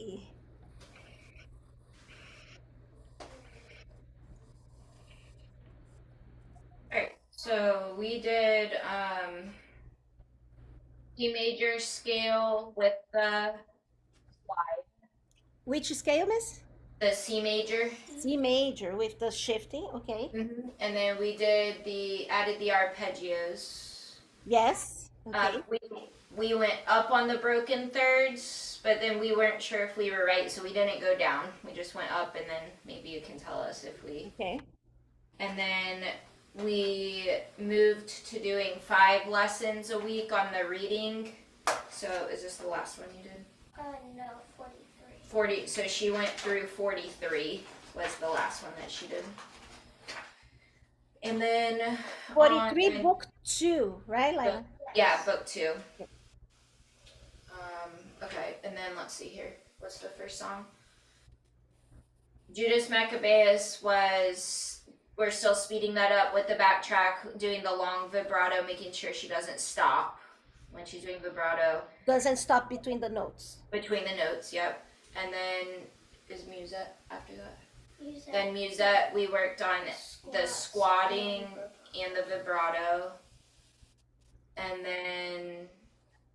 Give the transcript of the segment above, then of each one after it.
see. All right, so we did D major scale with the slide, Which scale, Miss? the C major. C major with the shifting. Okay. And then we did the added the arpeggios. Yes. Okay. We went up on the broken thirds, but then we weren't sure if we were right, so we didn't go down. We just went up, and then maybe you can tell us if we. Okay. And then we moved to doing 5 lessons a week on the reading. So is this the last one you did? No, 43. 40. So she went through 43 was the last one that she did. And then 43 book 2, right, Lyla? Yeah, book 2. Okay, and then let's see here. What's the first song? Judas Maccabeus was, we're still speeding that up with the backtrack, doing the long vibrato, making sure she doesn't stop when she's doing vibrato. Doesn't stop between the notes. Between the notes, yep. And then is musette after that? Musette. Then musette, we worked on the squatting and the vibrato. And then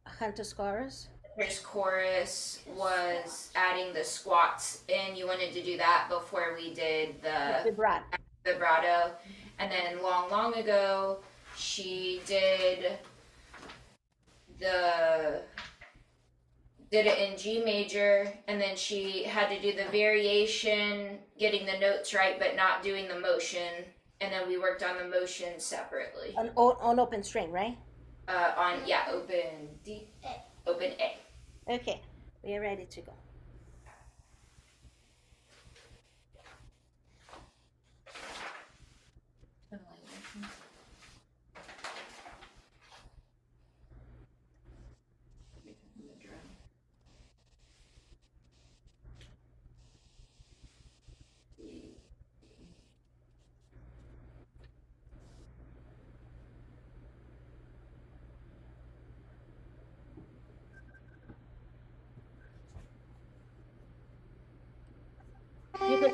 Hunter's chorus. Hunter's chorus was adding the squats in. You wanted to do that before we did the vibrato. And then long ago, she did it in G major, and then she had to do the variation, getting the notes right, but not doing the motion. And then we worked on the motion separately. On open string, right? Open D, open A. Okay, we are ready to go. You could.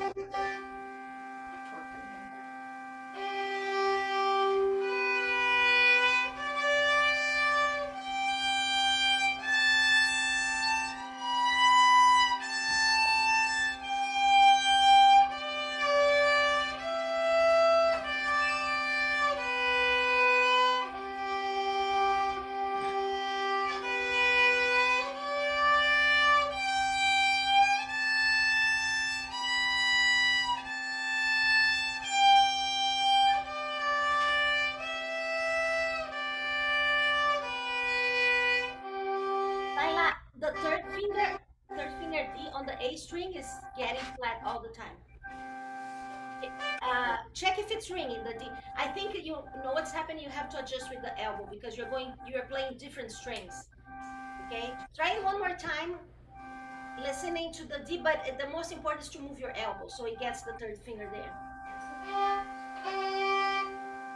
Lyla, the third finger D on the A string is getting flat all the time. Check if it's ringing the D. I think you know what's happening. You have to adjust with the elbow because you're playing different strings. Okay, try it one more time, listening to the D, but the most important is to move your elbow so it gets the third finger there.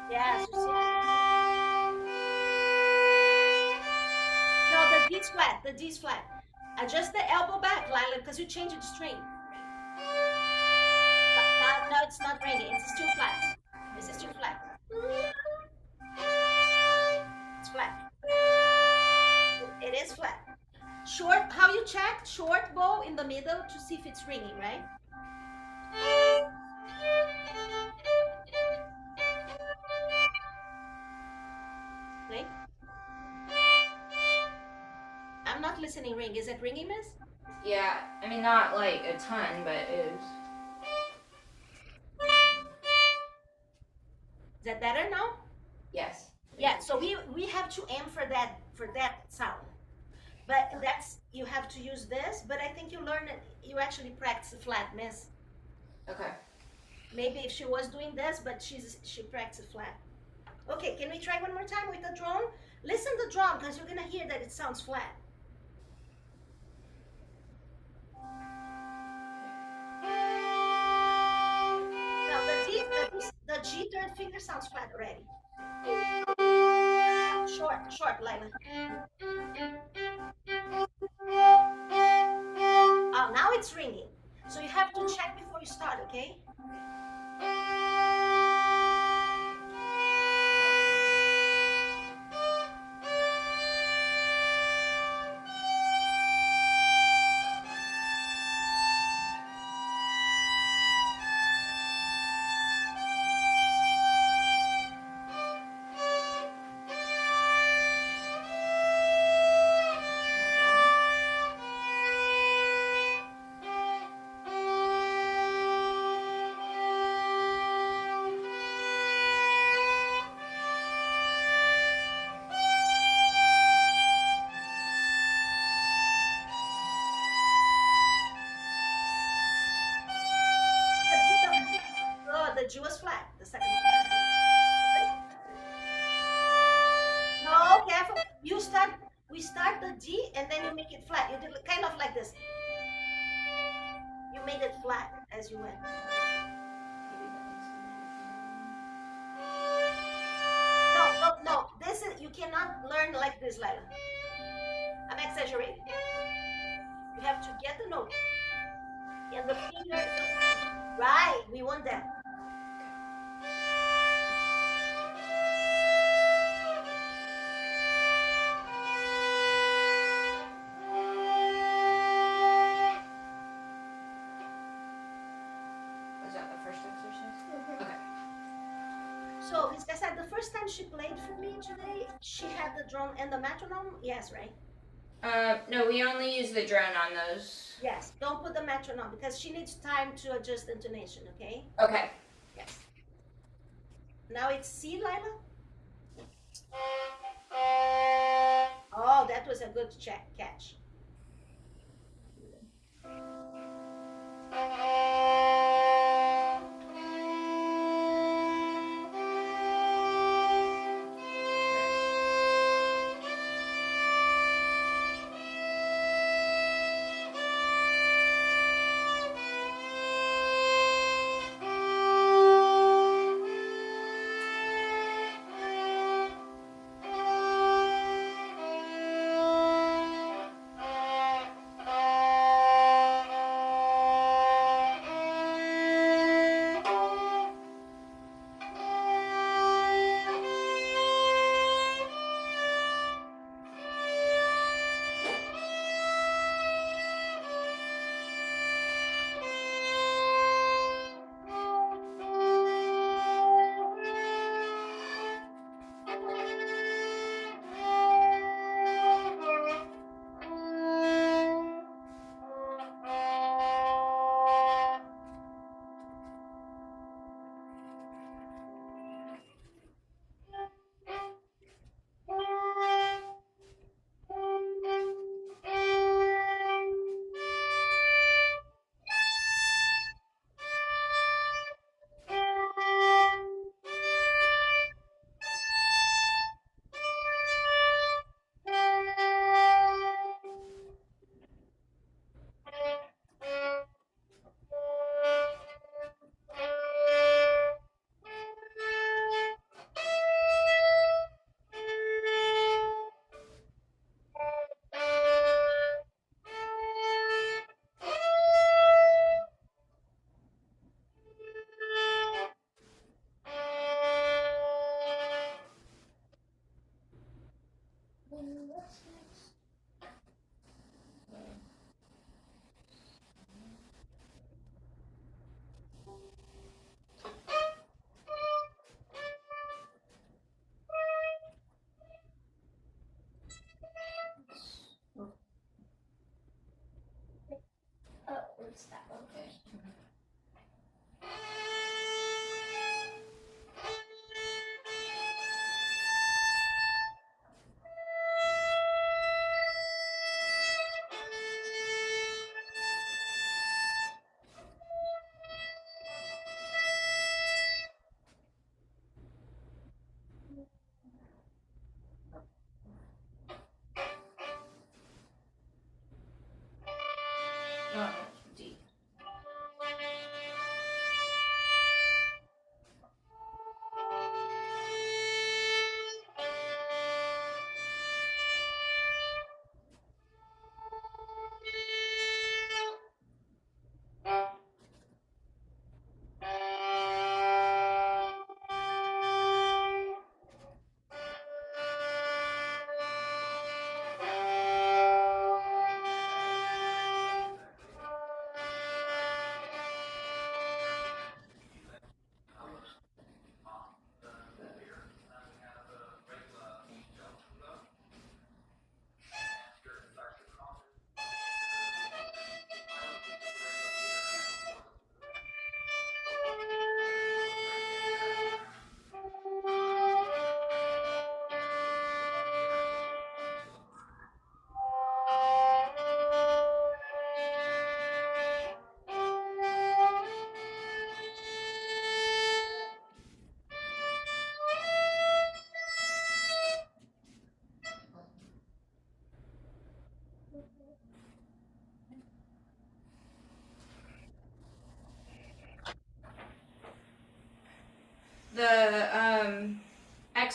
Yes, you see. No, the D's flat. The D's flat. Adjust the elbow back, Lyla, because you changed the string. No, it's not ringing. It's still flat. This is still flat. It's flat. It is flat. Short, how you check? Short bow in the middle to see if it's ringing, right? Right? I'm not listening ring. Is it ringing, miss? Yeah, I mean, not like a ton, but it is. Is that better now? Yes. Yeah, so we have to aim for that sound. But that's, you have to use this, but I think you learn it, you actually practice flat, miss. Okay. Maybe if she was doing this, but she practiced flat. Okay, can we try one more time with the drum? Listen to the drum, because you're gonna hear that it sounds flat. Now the G third finger sounds flat already. Short, Lyla. Oh, we start the D and then you make it flat. You did kind of like this. You made it flat as you went. No. This is, you cannot learn like this, Lyla. I'm exaggerating. You have to get the note. And the finger, right, we want that. Was that the first exercise? Okay. So, Miss Cassette, the first time she played for me today, she had the drum and the metronome? Yes, right? No, we only use the drone on those. Yes, don't put the metronome because she needs time to adjust the intonation, okay? Okay. Yes. Now it's C, Lyla? Oh, that was a good catch. Oh, what's that one? Okay. No, D.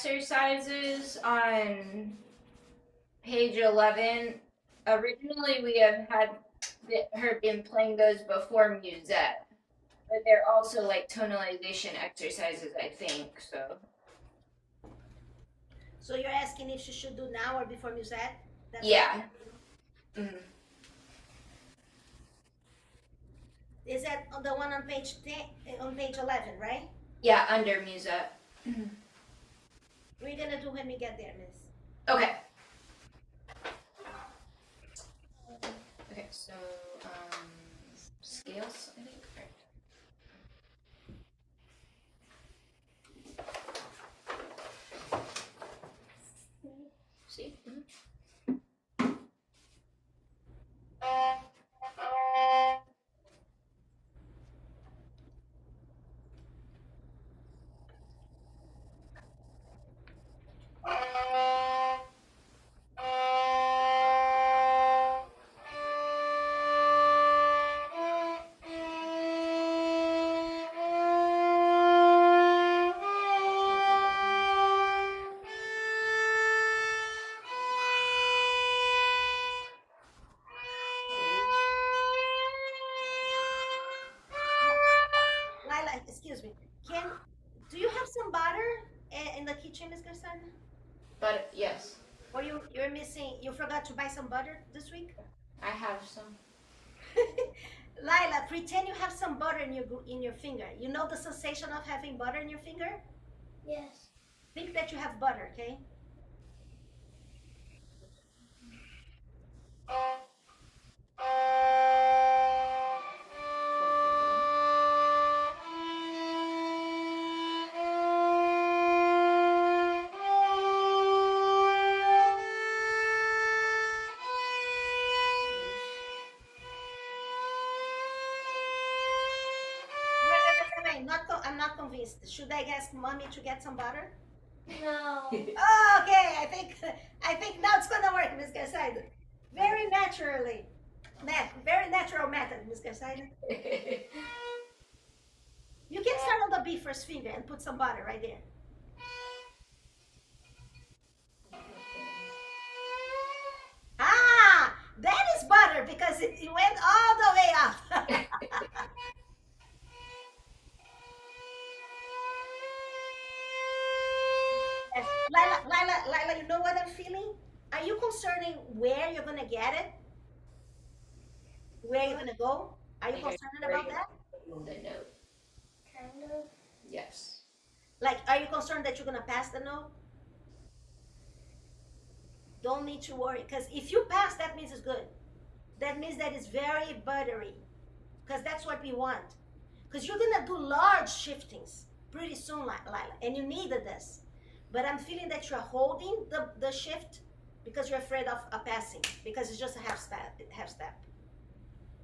exercises on page 11, originally we have had her been playing those before musette, but they're also like tonalization exercises, I think. So you're asking if she should do now or before musette? Yeah. Mm-hmm. Is that the one on page 10, on page 11, right? Yeah, under musette. Mm-hmm. We're gonna do when we get there, miss. Okay. Okay, so scales, I think. See? Mm-hmm. Lyla, excuse me. Do you have some butter in the kitchen, Miss Garcia? But yes. Or you're missing? You forgot to buy some butter this week? I have some. Lyla, pretend you have some butter in your finger. You know the sensation of having butter in your finger? Yes. Think that you have butter, okay? Wait. I'm not convinced. Should I ask mommy to get some butter? No. Oh, okay. I think now it's gonna work, Miss Garcia. Very naturally. Very natural method, Miss Garcia. You can start on the B first finger and put some butter right there. Ah, that is butter because it went all the way up. Yes. Lyla, you know what I'm feeling? Are you concerning where you're gonna get it? Where you're gonna go? Are you concerned about that? The note. Kind of. Yes. Like, are you concerned that you're gonna pass the note? Don't need to worry, because if you pass, that means it's good. That means that it's very buttery, because that's what we want. Because you're gonna do large shiftings pretty soon, Lyla, and you needed this. But I'm feeling that you're holding the shift because you're afraid of a passing, because it's just a half step.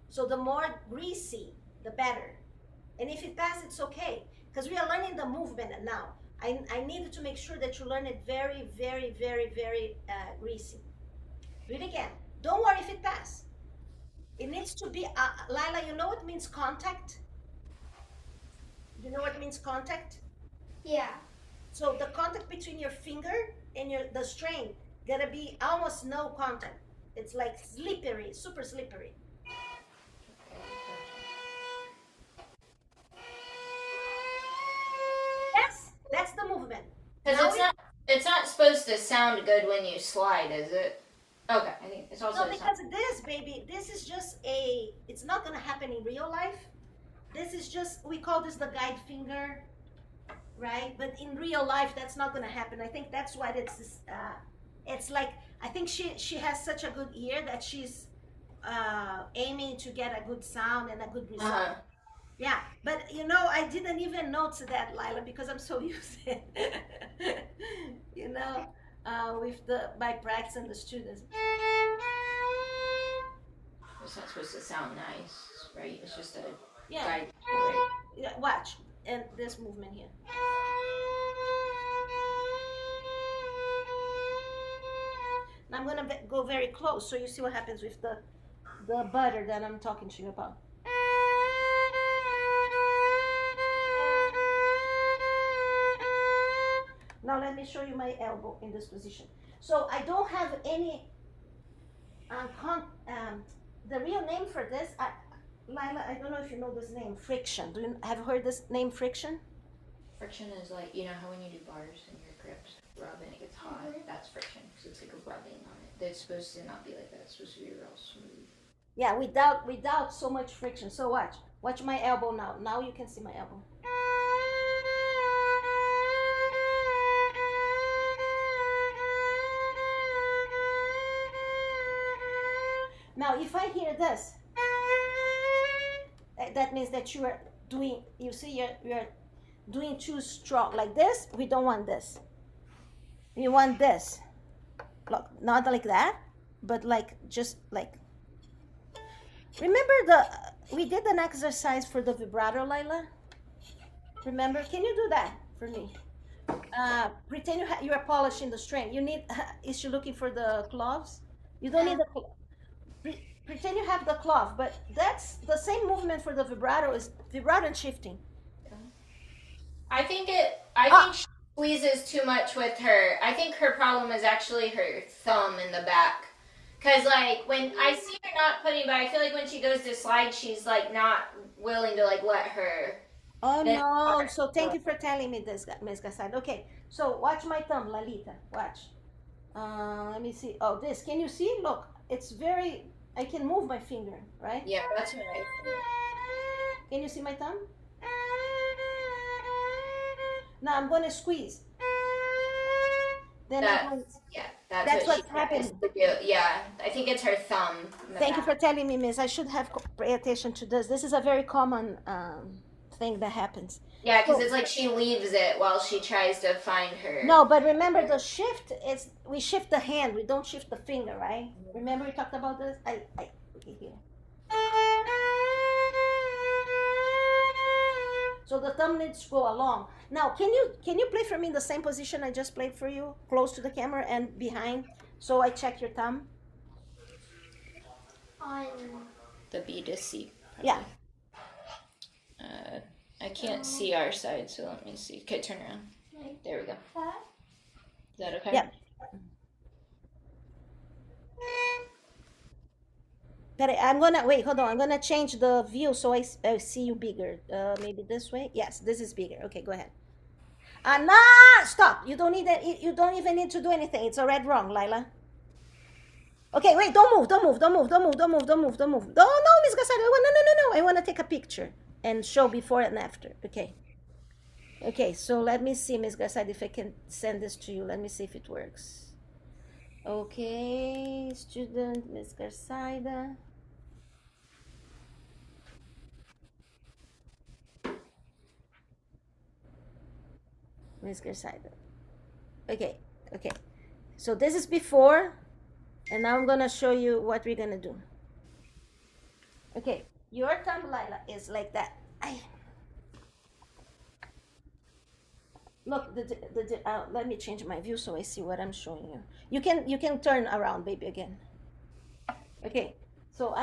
So the more greasy, the better. And if it passes, it's okay, because we are learning the movement now. I needed to make sure that you learn it very, very, very, very greasy. Do it again. Don't worry if it passes. It needs to be, Lyla, you know what means contact? Do you know what means contact? Yeah. So the contact between your finger and the string gotta be almost no contact. It's like slippery, super slippery. Yes, that's the movement. Because it's not supposed to sound good when you slide, is it? Okay, I think it's also. No, because this, baby, this is just it's not gonna happen in real life. This is just, we call this the guide finger, right? But in real life, that's not gonna happen. I think that's why it's like, I think she has such a good ear that she's aiming to get a good sound and a good result. Uh-huh. Yeah, but I didn't even notice that, Lyla, because I'm so used to it. With my practice and the students. It's not supposed to sound nice, right? It's just a Yeah. guide. Right? Yeah, watch, and this movement here. Now I'm gonna go very close so you see what happens with the butter that I'm talking to you about. Now let me show you my elbow in this position. So I don't have any, the real name for this, Lyla, I don't know if you know this name, friction. Do you have heard this name, friction? Friction is like, you know how when you do bars and your grips rub and it gets hot? That's friction, because it's like a rubbing on it. It's supposed to not be like that. It's supposed to be real smooth. Yeah, without so much friction. So watch my elbow now. Now you can see my elbow. Now, if I hear this, that means that you are doing, you see, you're doing too strong. Like this, we don't want this. We want this. Look, not like that, but like, just like, remember we did an exercise for the vibrato, Lyla? Remember? Can you do that for me? Pretend you are polishing the string. You need, is she looking for the gloves? You don't need the gloves. Pretend you have the cloth, but that's the same movement for the vibrato, is vibrato and shifting. I think she squeezes too much with her. I think her problem is actually her thumb in the back. Cause like when I see her not putting, but I feel like when she goes to slide, she's like not willing to like let her. Oh no! So thank you for telling me this, Ms. Gasad. Okay, so watch my thumb, Lalita. Watch. Let me see. Oh, this. Can you see? Look, it's very. I can move my finger, right? Yeah, that's what I think. Can you see my thumb? Now I'm going to squeeze. Then that's what's happening. Yeah, I think it's her thumb. Thank you for telling me, Miss. I should have pay attention to this. This is a very common thing that happens. Yeah, because it's like she leaves it while she tries to find her. No, but remember the shift is we shift the hand. We don't shift the finger, right? Remember we talked about this? Okay, here. So the thumb needs to go along. Now, can you play for me in the same position I just played for you, close to the camera and behind? So I check your thumb. On the B to C. Probably. Yeah. I can't see our side, so let me see. Okay, turn around. There we go. that? Is that okay? Yeah. But I'm gonna wait. Hold on. I'm gonna change the view so I see you bigger. Maybe this way. Yes, this is bigger. Okay, go ahead. Nah, stop. You don't need that. You don't even need to do anything. It's already wrong, Lyla. Okay, wait. Don't move. Don't move. Don't move. Don't move. Don't move. Don't move. Don't move. No, Miss Gasado. No. I want to take a picture and show before and after. Okay. Okay. So let me see, Miss Gasado, if I can send this to you. Let me see if it works. Okay, student Miss Garcida. Miss Garcida. Okay. So this is before, and now I'm gonna show you what we're gonna do. Okay, your thumb, Lyla, is like that. Look, let me change my view so I see what I'm showing you. You can turn around, baby, again. Okay, so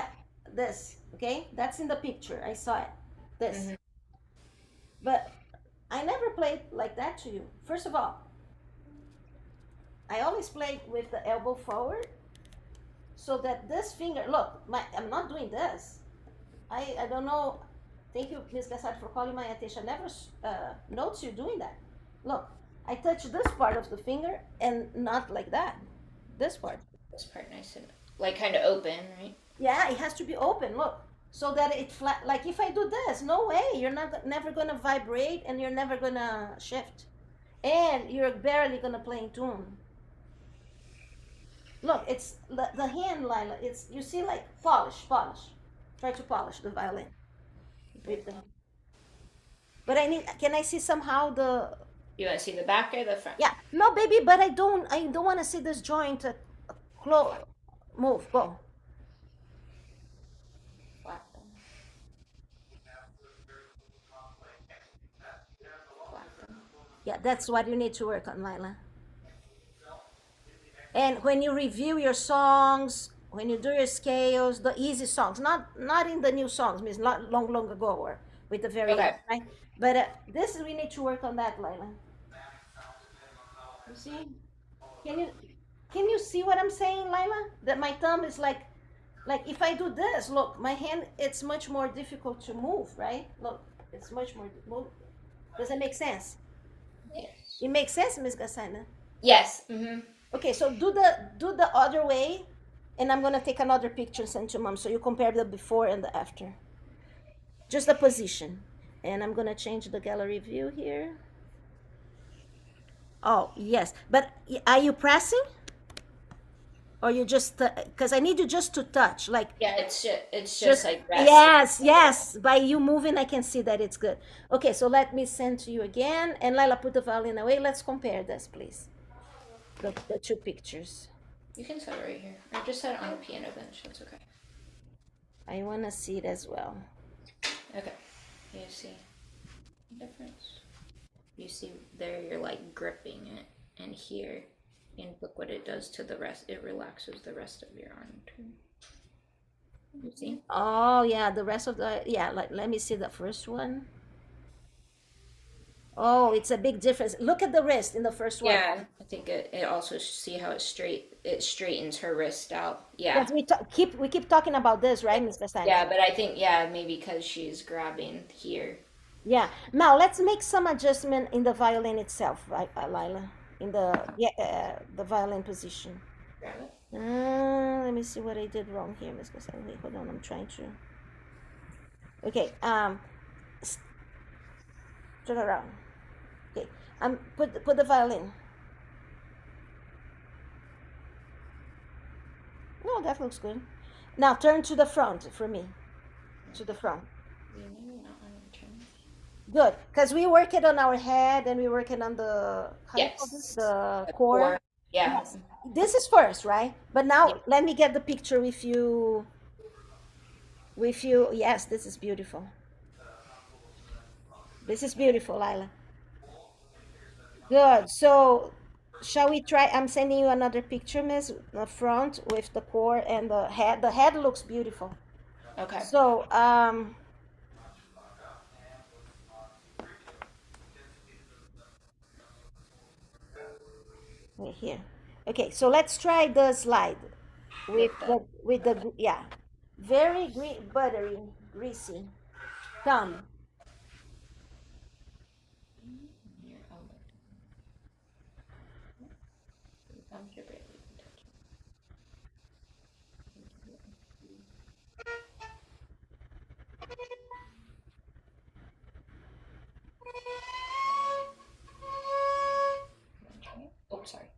this, okay, that's in the picture. I saw it. This, but I never played like that to you. First of all, I always play with the elbow forward, so that this finger. Look, I'm not doing this. I don't know. Thank you, Ms. Gassad, for calling my attention. I never noticed you doing that. Look, I touch this part of the finger and not like that. This part. This part nice and like kind of open, right? Yeah, it has to be open. Look, so that it flat. Like if I do this, no way. You're never gonna vibrate, and you're never gonna shift, and you're barely gonna play in tune. Look, it's the hand, Lyla. It's, you see, like polish. Try to polish the violin. But can I see somehow the? You want to see the back or the front? Yeah, no, baby, but I don't want to see this joint close. Move, go. Yeah, that's what you need to work on, Lyla. And when you review your songs, when you do your scales, the easy songs, not in the new songs, means not long ago or with the very right. But this we need to work on that, Lyla. You see? Can you can you see what I'm saying, Lila? That my thumb is like if I do this, look, my hand it's much more difficult to move, right? Look, it's much more move. Does it make sense? Yes. It makes sense, Miss Gasana. Yes. Mm-hmm. Okay, so do the other way, and I'm gonna take another picture and send to mom so you compare the before and the after. Just the position. And I'm gonna change the gallery view here. Oh yes, but are you pressing? Or you just because I need you just to touch, like Yeah, it's just just like resting. yes, yes. By you moving, I can see that it's good. Okay, so let me send to you again, and Lila, put the violin away. Let's compare this, please. The two pictures. You can set it right here, or just set it on the piano bench. That's okay. I wanna see it as well. Okay. You see the difference? You see there, you're like gripping it, and here, and look what it does to the rest. It relaxes the rest of your arm too. You see? Oh yeah, the rest of the yeah. Like let me see the first one. Oh, it's a big difference. Look at the wrist in the first one. Yeah, I think it also see how it straightens her wrist out. Yeah. Yes, we keep talking about this, right, Mr. Simon? Yeah, but I think yeah, maybe because she's grabbing here. Yeah. Now let's make some adjustment in the violin itself, right, Lila? In the violin position. Grab it. Let me see what I did wrong here, Miss Cassandra. Wait, hold on, I'm trying to. Okay. Turn around. Okay. Put the violin. No, that looks good. Now turn to the front for me. To the front. Good, because we work it on our head and we work it on the Yes. the core. Yeah. Yes. This is first, right? But now Yeah. let me get the picture with you. With you, yes, this is beautiful. This is beautiful, Lila. Good. So, shall we try? I'm sending you another picture, Miss. The front with the core and the head. The head looks beautiful. Okay. So, right here. Okay, so let's try the slide with the yeah, very buttery, greasy thumb. Your elbow. Thumbs are barely touching. Oh, sorry.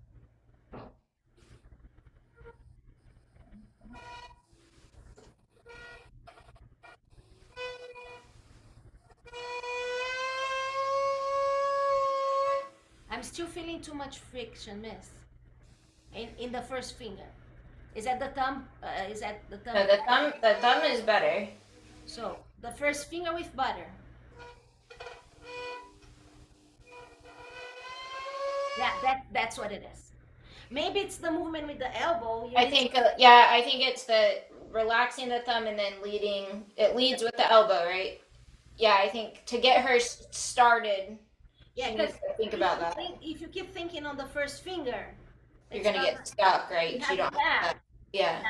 I'm still feeling too much friction, Miss. In the first finger. Is that the thumb? Is that the thumb? No, the thumb is better. So the first finger with butter. Yeah, that's what it is. Maybe it's the movement with the elbow. I think I think it's the relaxing the thumb and then it leads with the elbow, right? Yeah, I think to get her started, Yeah, she needs to think about that. If you keep thinking on the first finger, You're gonna get stuck, right? You You don't have have yeah.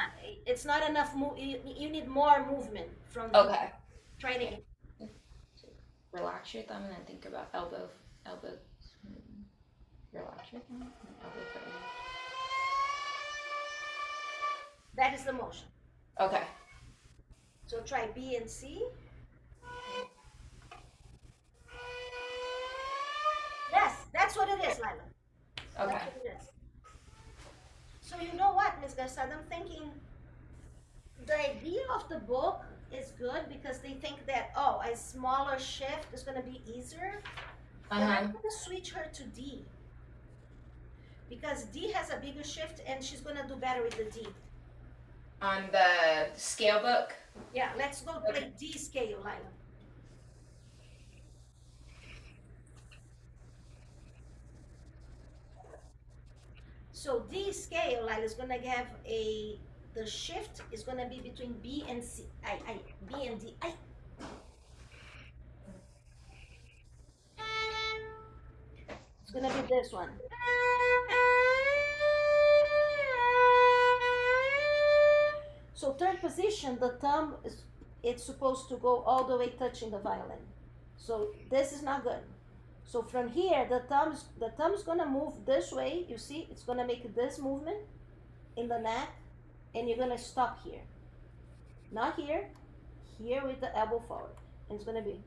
it's not enough. You need more movement from. Okay. Try it again. Relax your thumb and then think about elbow. Relax your thumb and elbow foot. That is the motion. Okay. So try B and C. Yes, that's what it is, Lila. Okay. That's what it is. So you know what, Ms. Garsad, I'm thinking the idea of the book is good because they think that, oh, a smaller shift is going to be easier. And I'm going to switch her to D. Because D has a bigger shift and she's going to do better with the D. On the scale book? Yeah, let's go play D scale, Lila. So D scale, Lila, is going to have the shift is going to be between B and C. B and D. It's going to be this one. third position, the thumb it's supposed to go all the way touching the violin. So this is not good. So from here, the thumb's gonna move this way. You see, it's gonna make this movement in the neck, and you're gonna stop here. Not here, here with the elbow forward. And it's gonna be.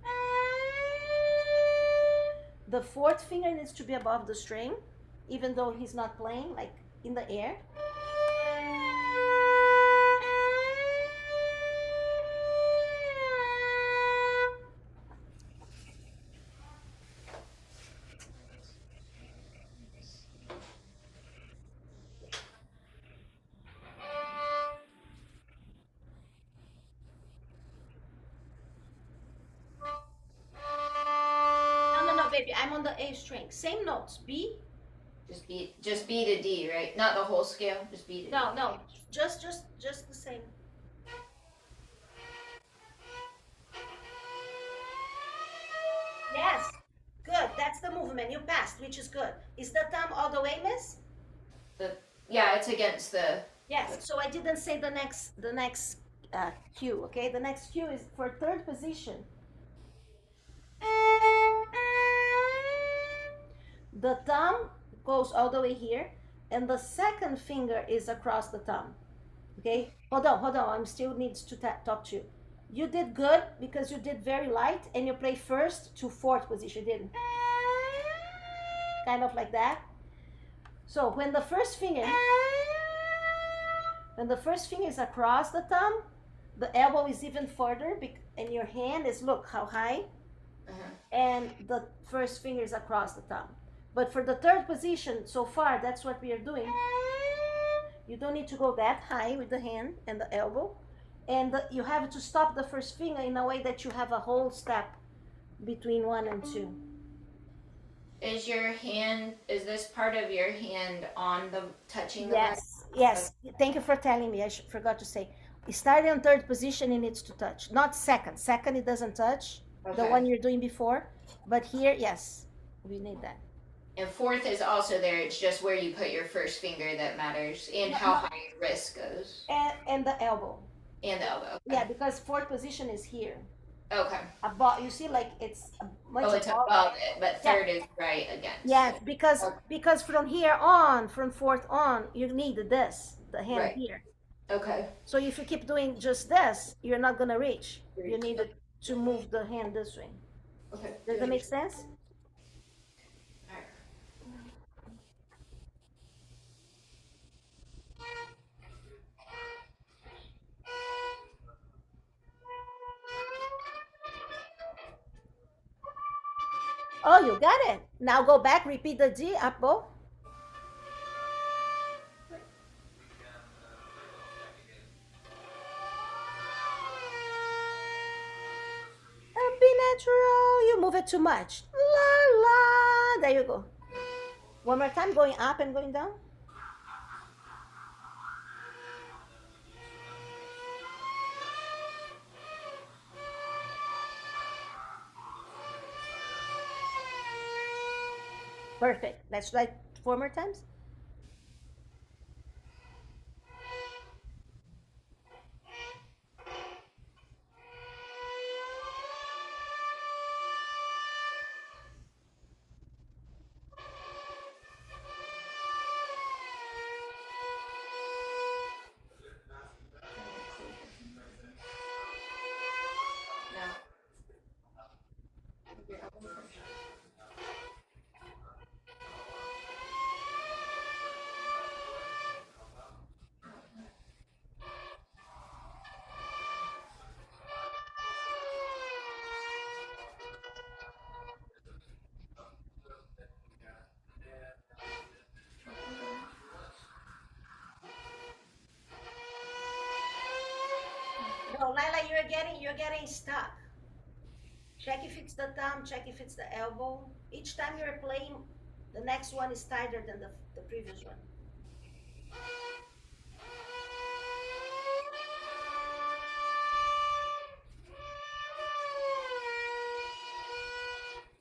The fourth finger needs to be above the string, even though he's not playing, like in the air. No, baby, I'm on the A string. Same notes, B. Just B to D, right? Not the whole scale, just B to D. No, just the same. Yes, good. That's the movement. You passed, which is good. Is the thumb all the way, miss? Yeah, it's against the. Yes. So I didn't say the next cue. Okay, the next cue is for third position. The thumb goes all the way here, and the second finger is across the thumb. Okay, hold on. I'm still needs to talk to you. You did good because you did very light, and you play first to fourth position, didn't? Kind of like that. So when the first finger is across the thumb, the elbow is even further, and your hand is, look how high, and the first finger is across the thumb. But for the third position, so far, that's what we are doing. You don't need to go that high with the hand and the elbow. And you have to stop the first finger in a way that you have a whole step between 1 and 2. Is this part of your hand on the touching the Yes. Thank you for telling me. I forgot to say. Starting on third position, it needs to touch. Not second. Second, it doesn't touch. Okay. The one you're doing before. But here, yes, we need that. And fourth is also there. It's just where you put your first finger that matters, and how high your wrist goes. And the elbow. And the elbow. Okay. Yeah, because fourth position is here. Okay. Above, you see, like it's much it's above it, but third is right against. Yes, because from here on, from fourth on, you need the hand here. Okay. So if you keep doing just this, you're not gonna reach. You need to move the hand this way. Okay. Does that make sense? Oh, you got it. Now go back, repeat the D, up bow. Be natural. You move it too much. La la. There you go. One more time, going up and going down. Perfect. Let's try 4 more times. No, Lyla, you're getting stuck. Check if it's the thumb, check if it's the elbow. Each time you're playing, the next one is tighter than the previous one.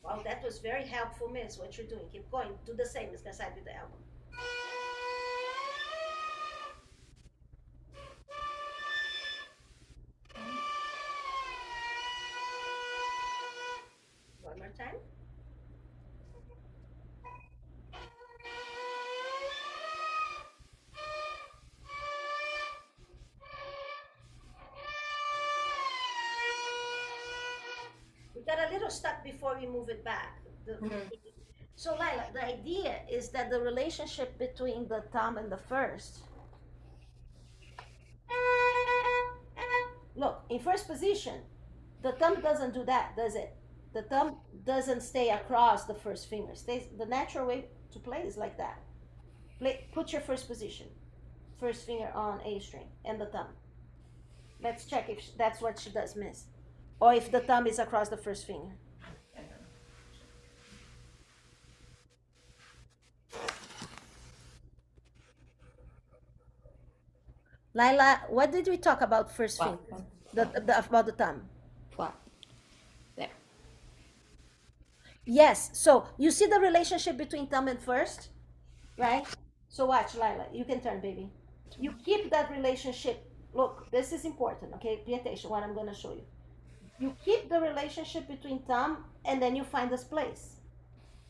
Wow, that was very helpful, miss, what you're doing. Keep going. Do the same as the side with the elbow. got a little stuck before we move it back. So Lyla, the idea is that the relationship between the thumb and the first, look, in first position, the thumb doesn't do that, does it? The thumb doesn't stay across the first finger. Stays, the natural way to play is like that. Put your first position. First finger on A string and the thumb. Let's check if that's what she does, miss. Or if the thumb is across the first finger. Lyla, what did we talk about first finger? About the thumb. Flat. There. Yes, so you see the relationship between thumb and first, right? So watch, Lyla, you can turn, baby. You keep that relationship. Look, this is important, okay? Pay attention what I'm gonna show you. You keep the relationship between thumb and then you find this place.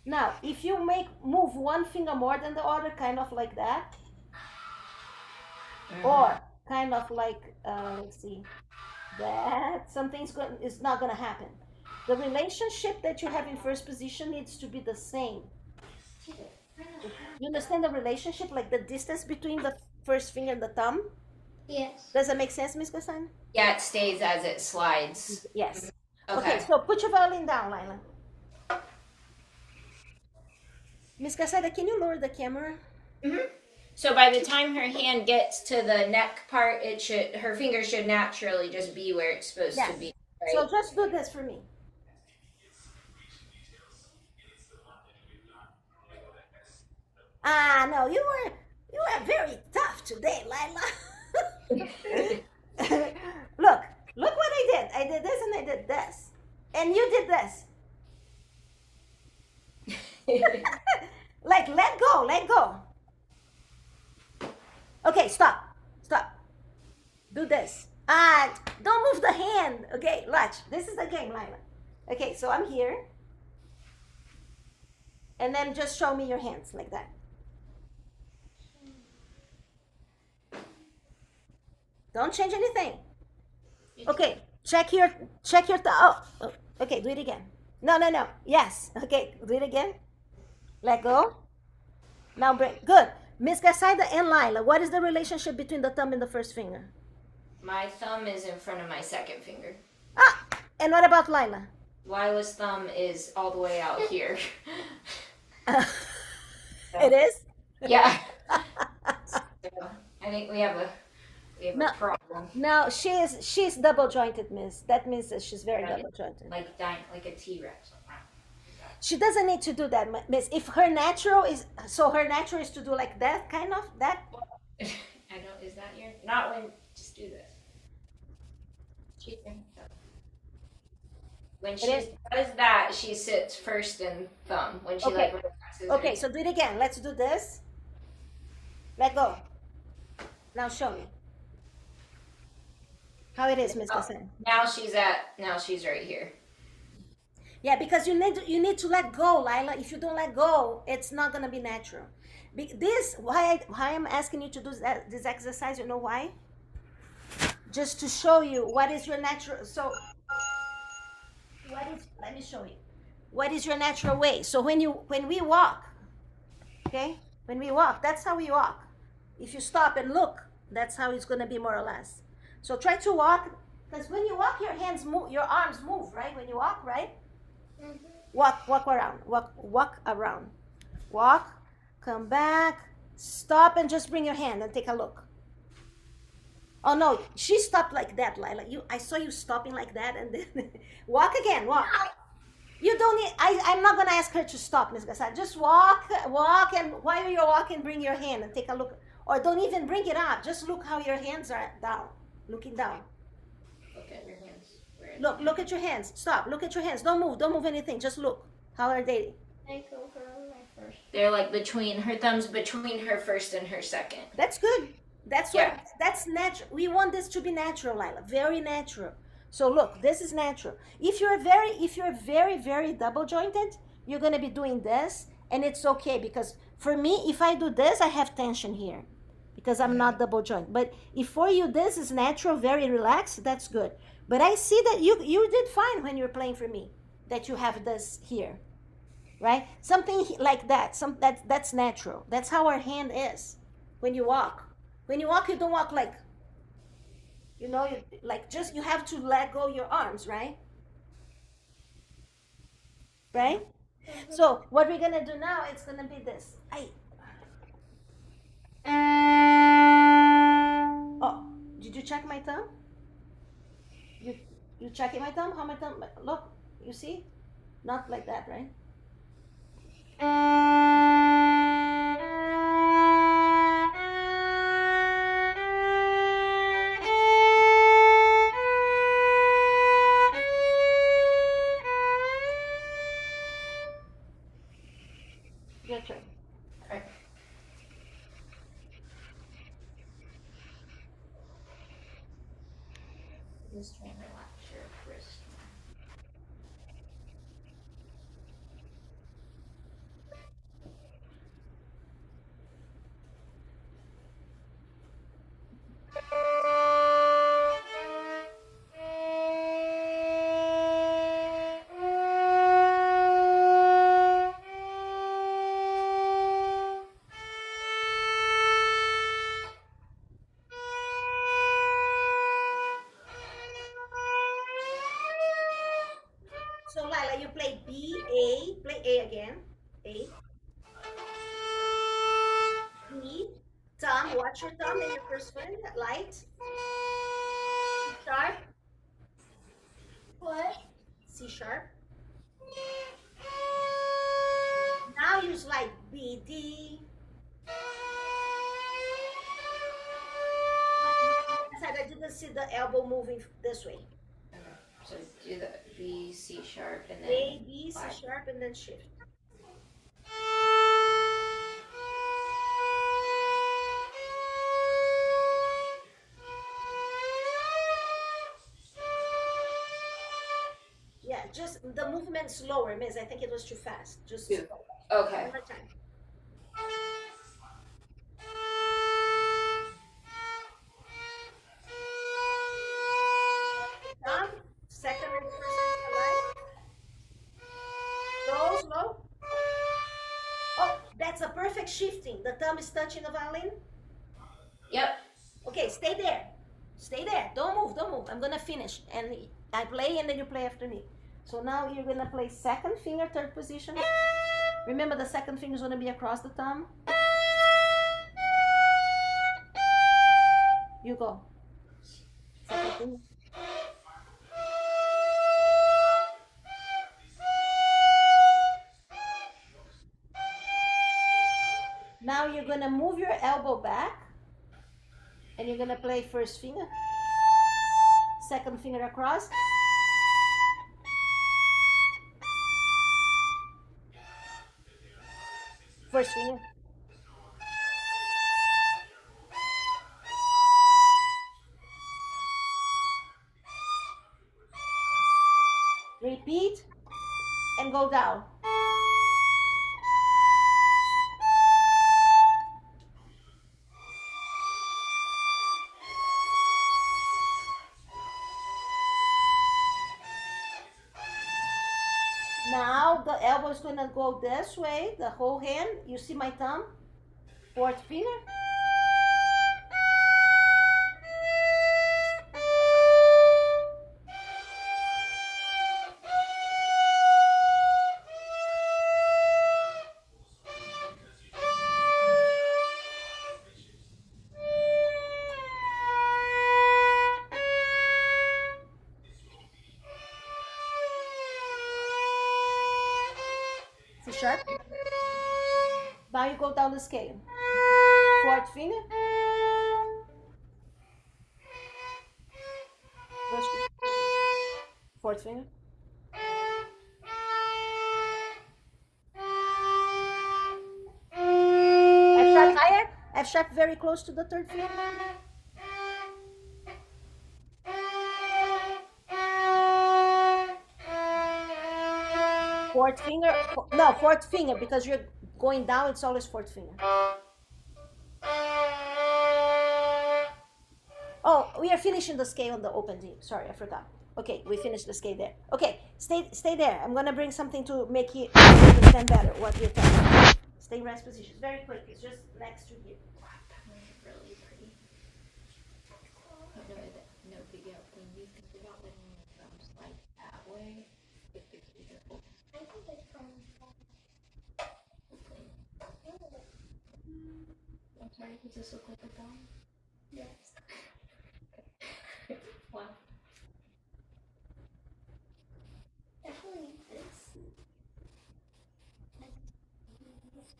Now, if you move one finger more than the other, kind of like that, or kind of like, let's see, that, something's is not gonna happen. The relationship that you have in first position needs to be the same. You understand the relationship, like the distance between the first finger and the thumb? Yes. Does that make sense, Miss Gassan? Yeah, it stays as it slides. Yes. Okay. So put your violin down, Lyla. Miss Casada, can you lower the camera? So by the time her hand gets to the neck part, her finger should naturally just be where it's supposed to be. Right? So just do this for me. No, you were very tough today, Lyla. Look what I did. I did this and I did this. And you did this. Like, let go. Okay, stop. Do this. Don't move the hand. Okay, watch. This is the game, Lyla. Okay, so I'm here. And then just show me your hands like that. Don't change anything. Okay, check your okay, do it again. No. Yes. Okay, do it again. Let go. Now bring. Good. Miss Gasaida and Lyla, what is the relationship between the thumb and the first finger? My thumb is in front of my second finger. And what about Lyla? Lyla's thumb is all the way out here. It is? Yeah. So, I think we have a problem. No, she's double jointed, miss. That means that she's very double jointed. Like a T-Rex. She doesn't need to do that, miss. If her natural is to do like that, kind of that. I don't. Is that your? Not when. Just do this. When she does that, she sits first in thumb. When she relaxes. Okay, so do it again. Let's do this. Let go. Now show me how it is, Miss Gassan. Now she's right here. Yeah, because you need to let go, Lyla. If you don't let go, it's not gonna be natural. Why I'm asking you to do this exercise, you know why? Just to show you what is your natural. So, let me show you. What is your natural way? So when we walk, okay? When we walk, that's how we walk. If you stop and look, that's how it's gonna be more or less. So try to walk, because when you walk, your hands move, your arms move, right? When you walk, right? Walk around. Walk, come back, stop, and just bring your hand and take a look. Oh no, she stopped like that, Lyla. I saw you stopping like that, and then walk again. Walk. You don't need. I'm not gonna ask her to stop, Miss Gassan. Just walk, and while you're walking, bring your hand and take a look, or don't even bring it up. Just look how your hands are down, looking down. Look at your hands. Look at your hands. Stop. Look at your hands. Don't move anything. Just look. How are they? I go for my first. They're like her thumbs between her first and her second. That's good. That's natural. We want this to be natural, Lyla. Very natural. So look, this is natural. If you're very, very double jointed, you're gonna be doing this, and it's okay, because for me, if I do this, I have tension here because I'm not double jointed. But if for you this is natural, very relaxed, that's good. But I see that you did fine when you were playing for me. that you have this here, right? Something like that. That's natural. That's how our hand is when you walk. When you walk, you don't walk like, you have to let go your arms, right? Right? So what we're gonna do now, it's gonna be this. Oh, did you check my thumb? You checking my thumb? How my thumb? Look, you see? Not like that, right? Your turn. Alright. Just try and relax your wrist. So Lyla, you play B, A, play A again. A. B. Thumb, watch your thumb in your first one. Light. C sharp. What? C sharp. Now use like B, D. I didn't see the elbow moving this way. Okay. So do the B, C sharp, and then A, B, C five. sharp, and then shift. Yeah, just the movement slower, Miss. I think it was too fast. Just Yeah. slow. Okay. One more time. Thumb, second and first finger light. Slow, slow. Oh, that's a perfect shifting. The thumb is touching the violin. Yep. Okay, stay there. Stay there. Don't move, don't move. I'm gonna finish. And I play and then you play after me. So now you're gonna play second finger, third position. Remember the second finger is gonna be across the thumb. You go. Second finger. Now you're gonna move your elbow back and you're gonna play first finger, second finger across. First finger. Repeat and go down. Now the elbow is going to go this way, the whole hand. You see my thumb? Fourth finger. C sharp. Now you go down the scale. Fourth finger. Fourth finger. F sharp higher. F sharp very close to the third finger. Fourth finger. No, fourth finger, because you're going down, it's always fourth finger. Oh, we are finishing the scale on the open D. Sorry, I forgot. Okay, we finished the scale there. Okay, stay there. I'm gonna bring something to make you understand better what we're talking about. Stay in rest position. Very quick. It's just next to you. Really pretty. No big deal. When you think about letting your thumbs like that way, it gives you the full. I think it's from. I'm sorry, does this look like a thumb? Yes. Wow. Definitely this.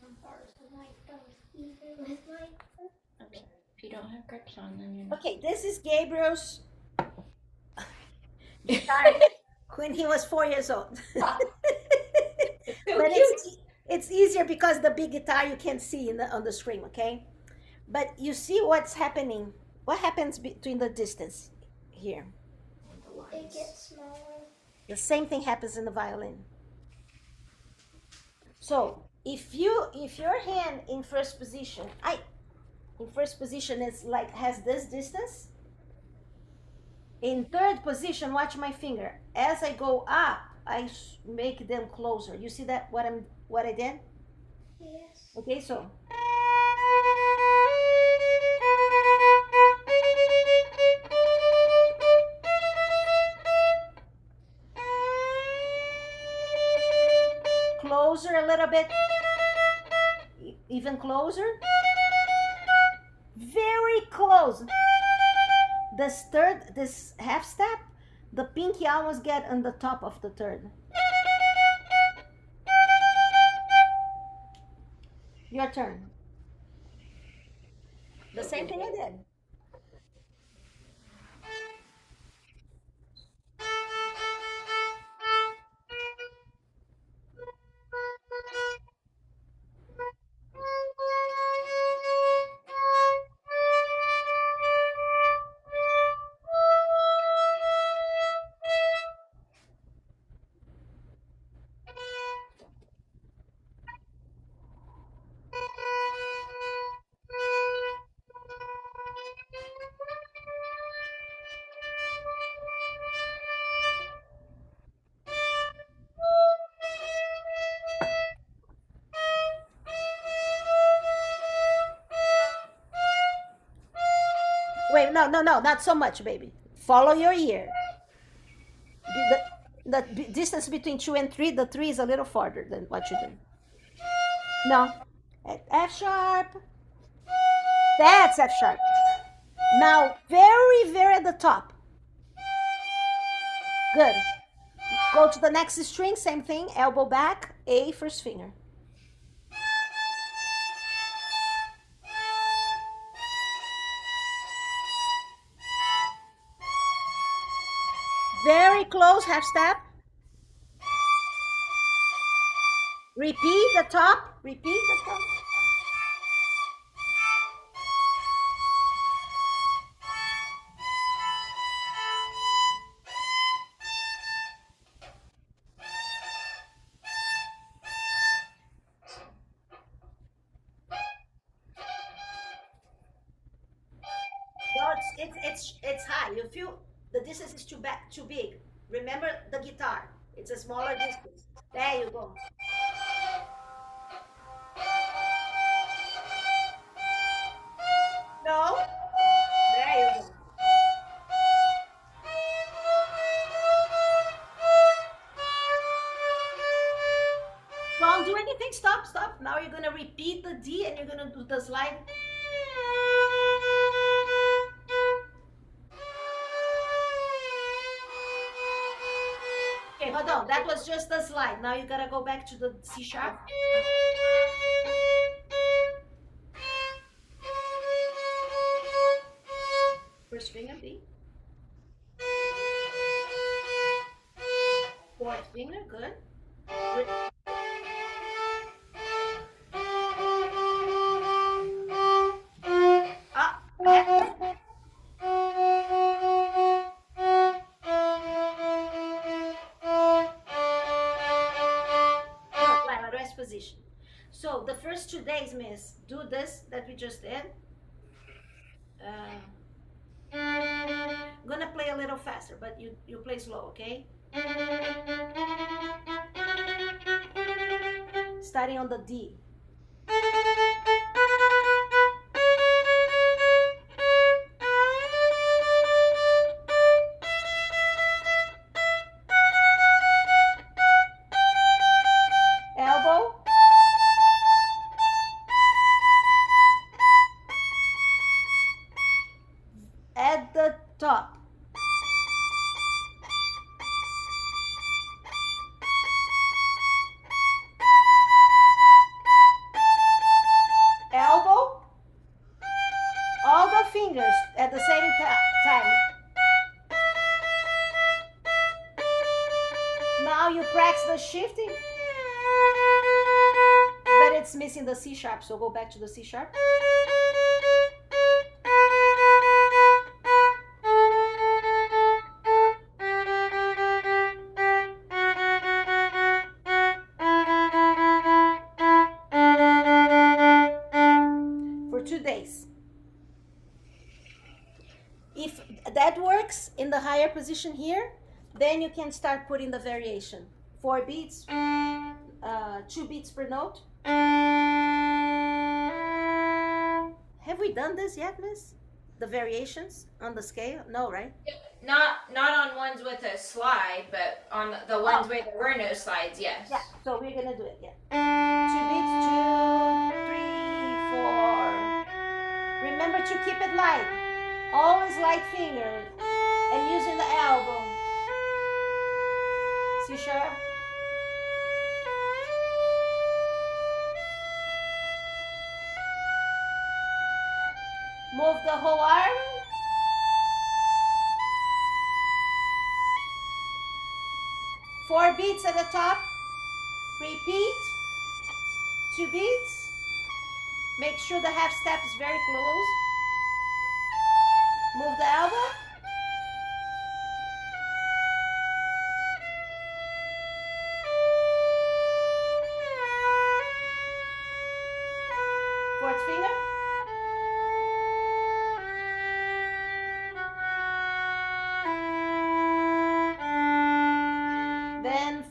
Some parts of my thumbs even with my. Okay. If you don't have grips on, then you're not. Okay, this is Gabriel's guitar when he was 4 years old. So But cute. it's easier because the big guitar you can't see on the screen, okay? But you see what's happening. What happens between the distance here? It gets smaller. The same thing happens in the violin. So if your hand in first position, is like has this distance. In third position, watch my finger. As I go up, I make them closer. You see that what I did? Yes. Okay, so closer a little bit, even closer, very close. This half step, the pinky almost get on the top of the third. Your turn. The same thing I did. Wait, no, not so much, baby. Follow your ear. The distance between 2 and 3, the 3 is a little farther than what you do. No. F sharp. That's F sharp. Now, very at the top. Good. Go to the next string, same thing. Elbow back, A, first finger. Very close, half step. Repeat the top. Repeat the top. No, it's high. You feel the distance is too big. Remember the guitar. It's a smaller distance. There you go. No. There you go. Don't do anything. Stop. Now you're gonna repeat the D and you're gonna do the slide. Okay, hold on. That was just the slide. Now you gotta go back to the C sharp. First finger, B. Fourth finger, good. Lyla, rest position. So the first 2 days, miss, do this that we just did. I'm gonna play a little faster. faster, but you play slow, okay? Starting on the D. Elbow. At the top. Elbow. All the fingers at the same time. Now you practice the shifting, but it's missing the C sharp, so go back to the C sharp. For 2 days. If that works in the higher position here, then you can start putting the variation. 4 beats, 2 beats per note. Have we done this yet, Miss? The variations on the scale? No, right? Not on ones with a slide, but on the ones where there were no slides, yes. Yeah, so we're gonna do it, yeah. 2 beats, 2, 3, 4. Remember to keep it light. Always light fingers. And using the elbow. C sharp. Move the whole arm. Four beats at the top. Repeat. 2 beats. Make sure the half step is very close. Move the elbow. Fourth finger. Then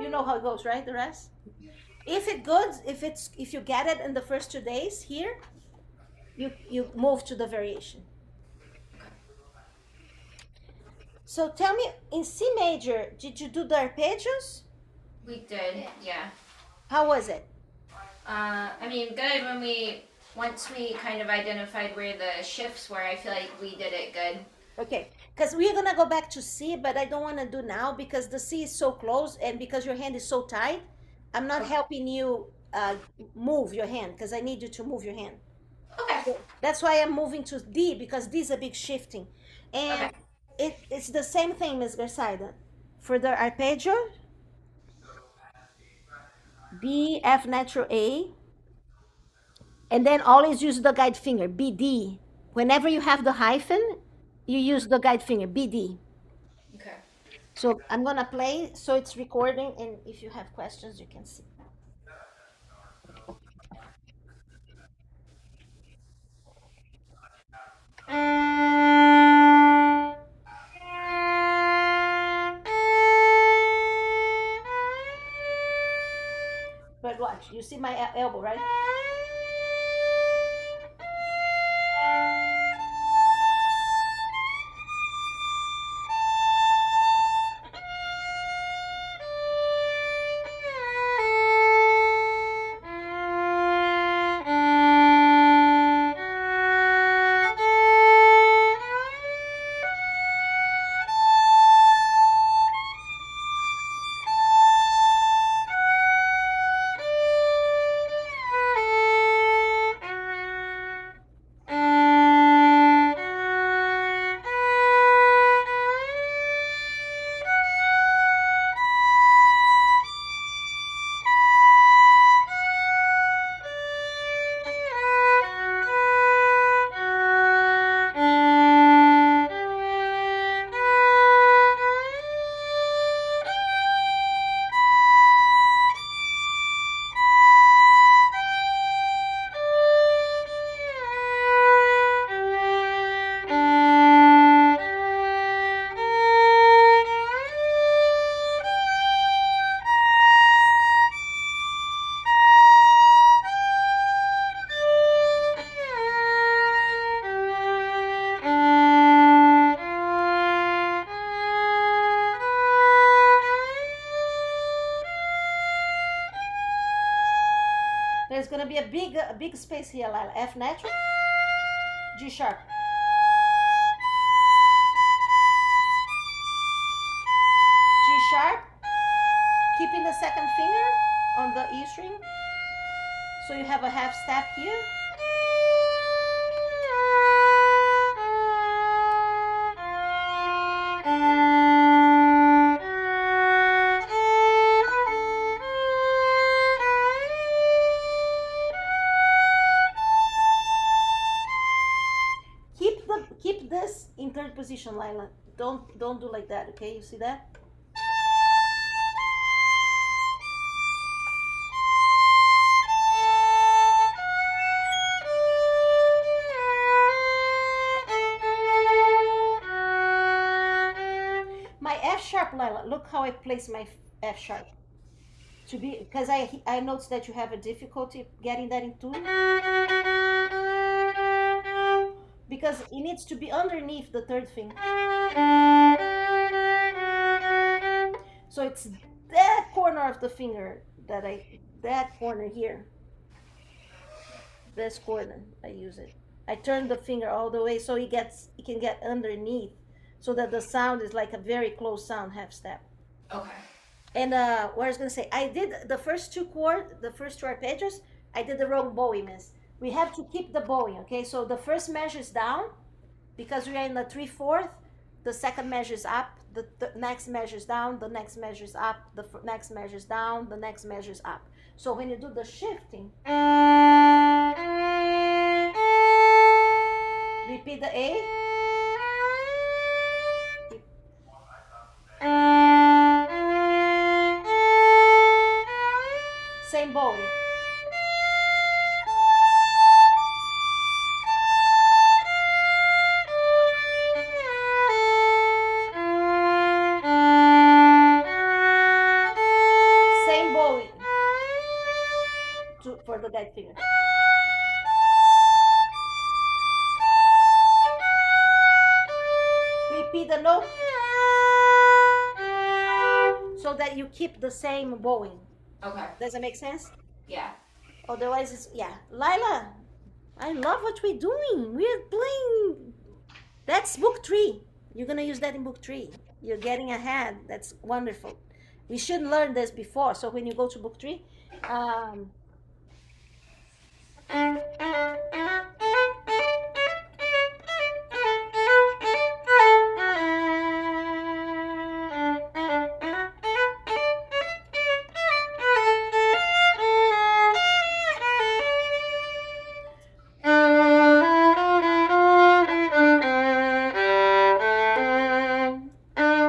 you know how it goes, right? The rest. If you get it in the first 2 days here, you move to the variation. So tell me, in C major, did you do the arpeggios? We did, yeah. How was it? I mean, good once we kind of identified where the shifts were, I feel like we did it good. Okay, because we're gonna go back to C, but I don't want to do now because the C is so close and because your hand is so tight, I'm not helping you move your hand because I need you to move your hand. Okay. So that's why I'm moving to D because D is a big shifting. And it's the same thing, Ms. Garcida. For the arpeggio, B, F natural A, and then always use the guide finger, BD. Whenever you have the hyphen, you use the guide finger, BD. Okay. So I'm gonna play so it's recording, and if you have questions, you can see. But watch, you see my elbow, right? there's gonna be a big space here, Lyla. F natural, G sharp, G sharp, keeping the second finger on the E string. So you have a half step here. Keep this in third position, Lyla. Don't do like that, okay? You see that? My F sharp, Lyla. Look how I place my F sharp. To be, because I noticed that you have a difficulty getting that in tune. Because it needs to be underneath the third finger. So it's that corner of the finger that corner here. This corner, I use it. I turn the finger all the way so it can get underneath, so that the sound is like a very close sound, half step. Okay. And what I was gonna say, I did the first two arpeggios, I did the wrong bowing, miss. We have to keep the bowing, okay? So the first measure is down, because we are in the 3/4. The second measure is up, the next measure is down, the next measure is up, the next measure is down, the next measure is up. So when you do the shifting, repeat the A. Same bowing. Same bowing for the guide finger. Repeat the note so that you keep the same bowing. Okay. Does it make sense? Yeah. Otherwise, it's, yeah. Lyla, I love what we're doing. We're playing. That's book 3. You're going to use that in book 3. You're getting ahead. That's wonderful. We should learn this before. So when you go to book 3,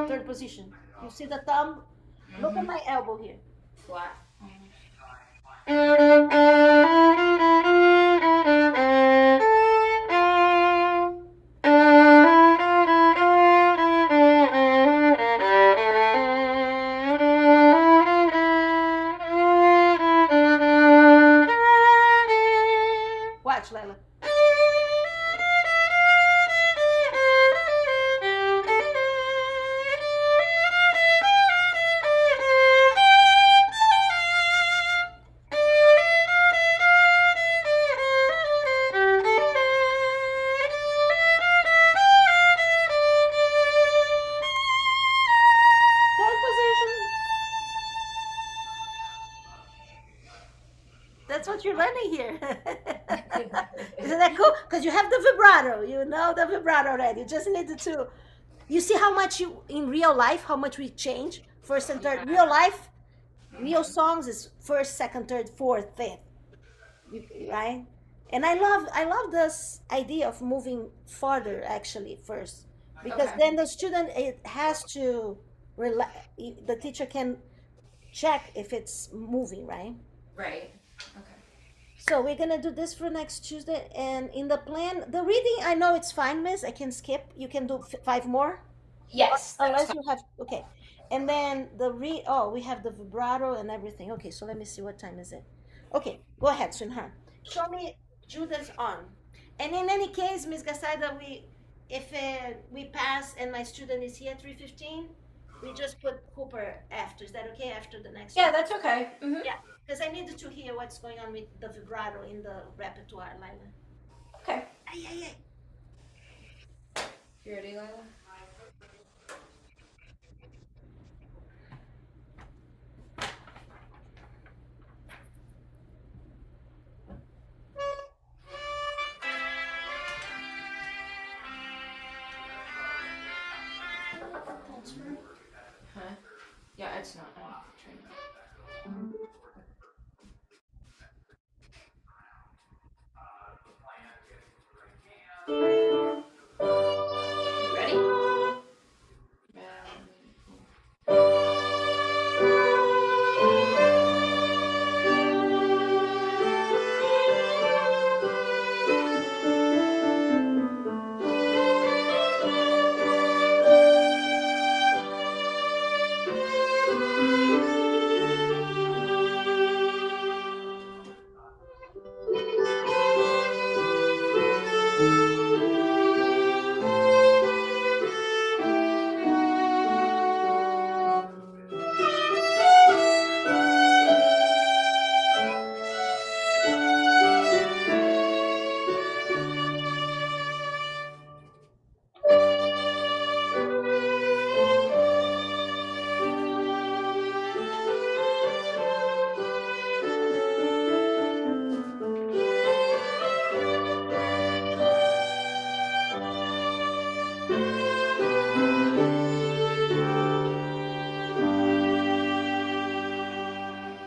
third position. You see the thumb? Look at my elbow here. Flat. Watch, Lyla. That's what you're learning here. Isn't that cool? Because you have the vibrato. You know the vibrato already. You just needed to. You see how much in real life, how much we change? First and third. Real life, real songs is first, second, third, fourth, fifth. Right? And I love this idea of moving farther actually first. Because then the student, it has to, the teacher can check if it's moving, right? Right. Okay. So we're gonna do this for next Tuesday, and in the plan, the reading, I know it's fine, miss. I can skip. You can do 5 more, Yes. unless you have. Okay, and then we have the vibrato and everything. Okay, so let me see, what time is it? Okay, go ahead, sweetheart. Show me Judah's on. And in any case, Miss Gassada, if we pass and my student is here at 3:15, we just put Cooper after. Is that okay? After the next Yeah, one? that's okay. Yeah, because I needed to hear what's going on with the vibrato in the repertoire, Lyla. Okay. Ay, ay, ay. You ready, Lyla? Huh? Yeah, it's not. I'm trying to... Ready?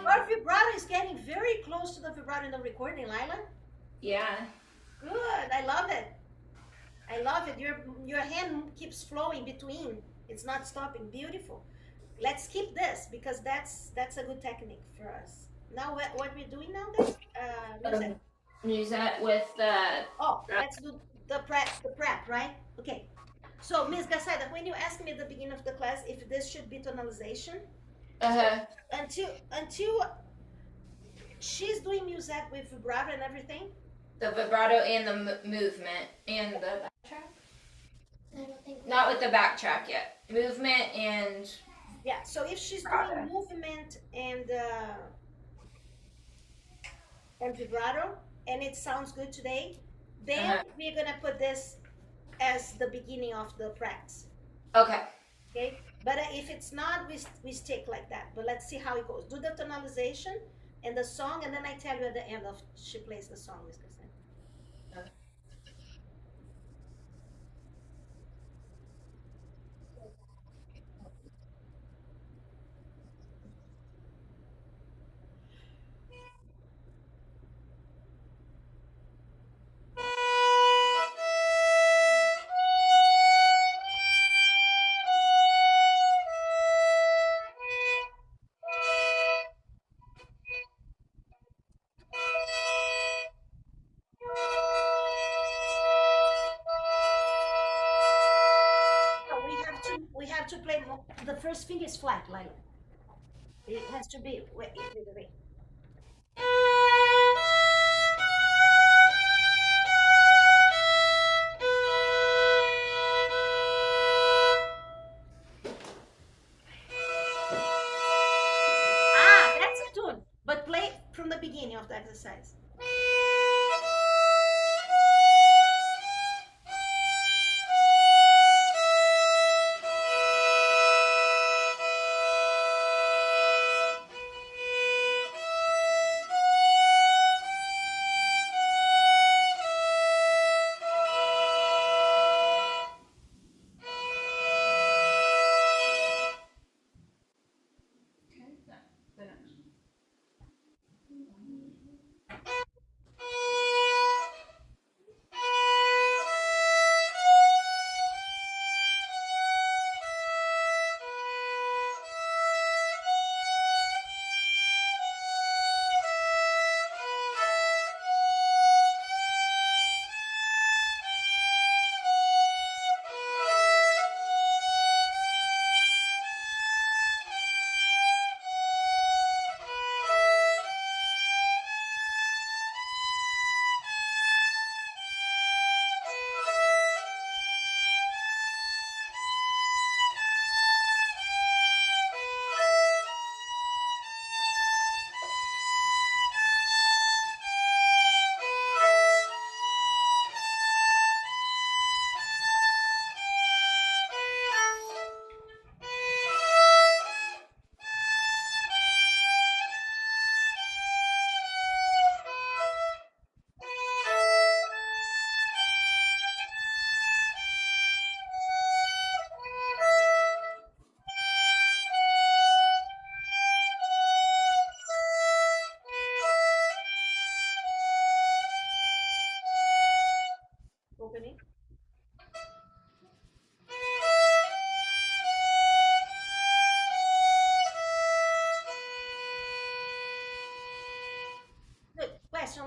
Our vibrato is getting very close to the vibrato in the recording, Lyla. Yeah. Good. I love it. I love it. Your hand keeps flowing between. It's not stopping. Beautiful. Let's keep this because that's a good technique for us. Now what we're doing now then? Music. Music with the... Oh, let's do the prep, right? Okay. So Miss Gasada, when you asked me at the beginning of the class if this should be tonalization, until she's doing music with vibrato and everything. The vibrato and the movement and the backtrack. I don't think. Not with the backtrack yet. Movement and... Yeah. So if she's doing movement and vibrato and it sounds good today, then we're gonna put this as the beginning of the practice. Okay. Okay. But if it's not, we stick like that. But let's see how it goes. Do the tonalization and the song, and then I tell you at the end of she plays the song, Miss Cassandra. Okay. We have to play the first finger is flat, like it has to be. Wait. Ah, that's a tune. But play from the beginning of the exercise.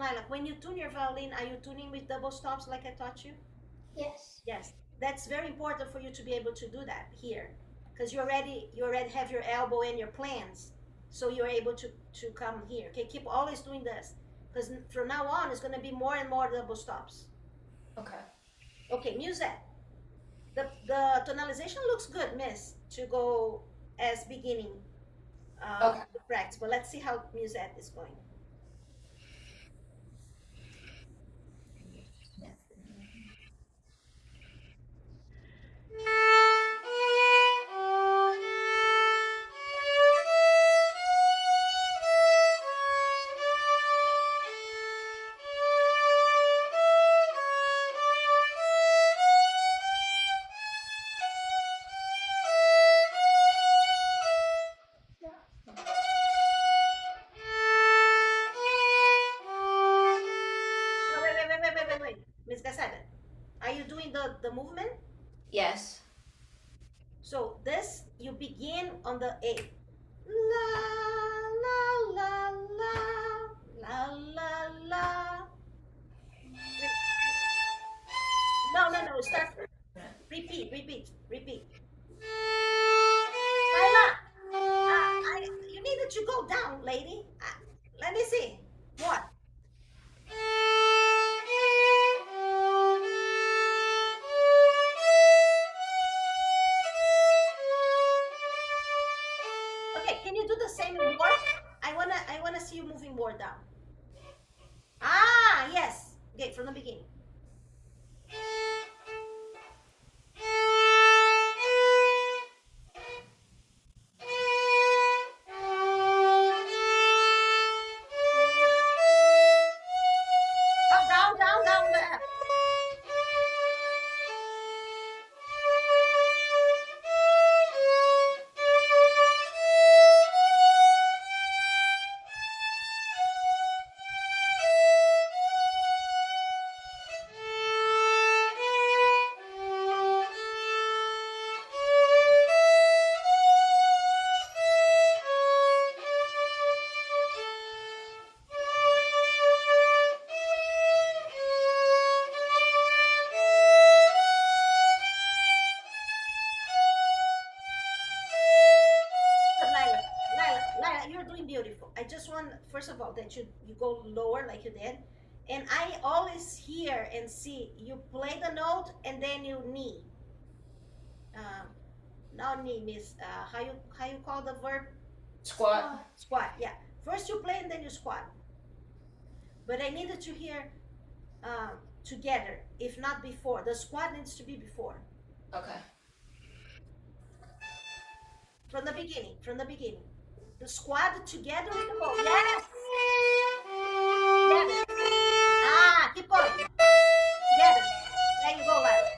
Lyla, when you tune your violin, are you tuning with double stops like I taught you? Yes. Yes. That's very important for you to be able to do that here, because you already have your elbow and your plans, so you're able to come here. Okay, keep always doing this, because from now on it's going to be more and more double stops. Okay. Okay, musette. The tonalization looks good, miss, to go as beginning Okay. practice, but let's see how musette is going. Wait. Miss Gasada, are you doing the movement? Yes. So this, you begin on the A. La, la, la, la, la, la, la. No, start. Repeat. Lyla, you needed to go down, lady. Let me see. What? Okay, can you do the same more? I wanna see you moving more down. Ah, yes. Okay, from the beginning. Oh, down there. Lyla, you're doing beautiful. I just want, first of all, that you go lower like you did. And I always hear and see you play the note and then you knee. Not knee, miss. How you call the verb? Squat. Squat, yeah. First you play and then you squat. But I needed to hear together, if not before. The squat needs to be before. Okay. From the beginning. The squat together with the ball. Yes! Together. Ah, keep going. Together. There you go, Lyla.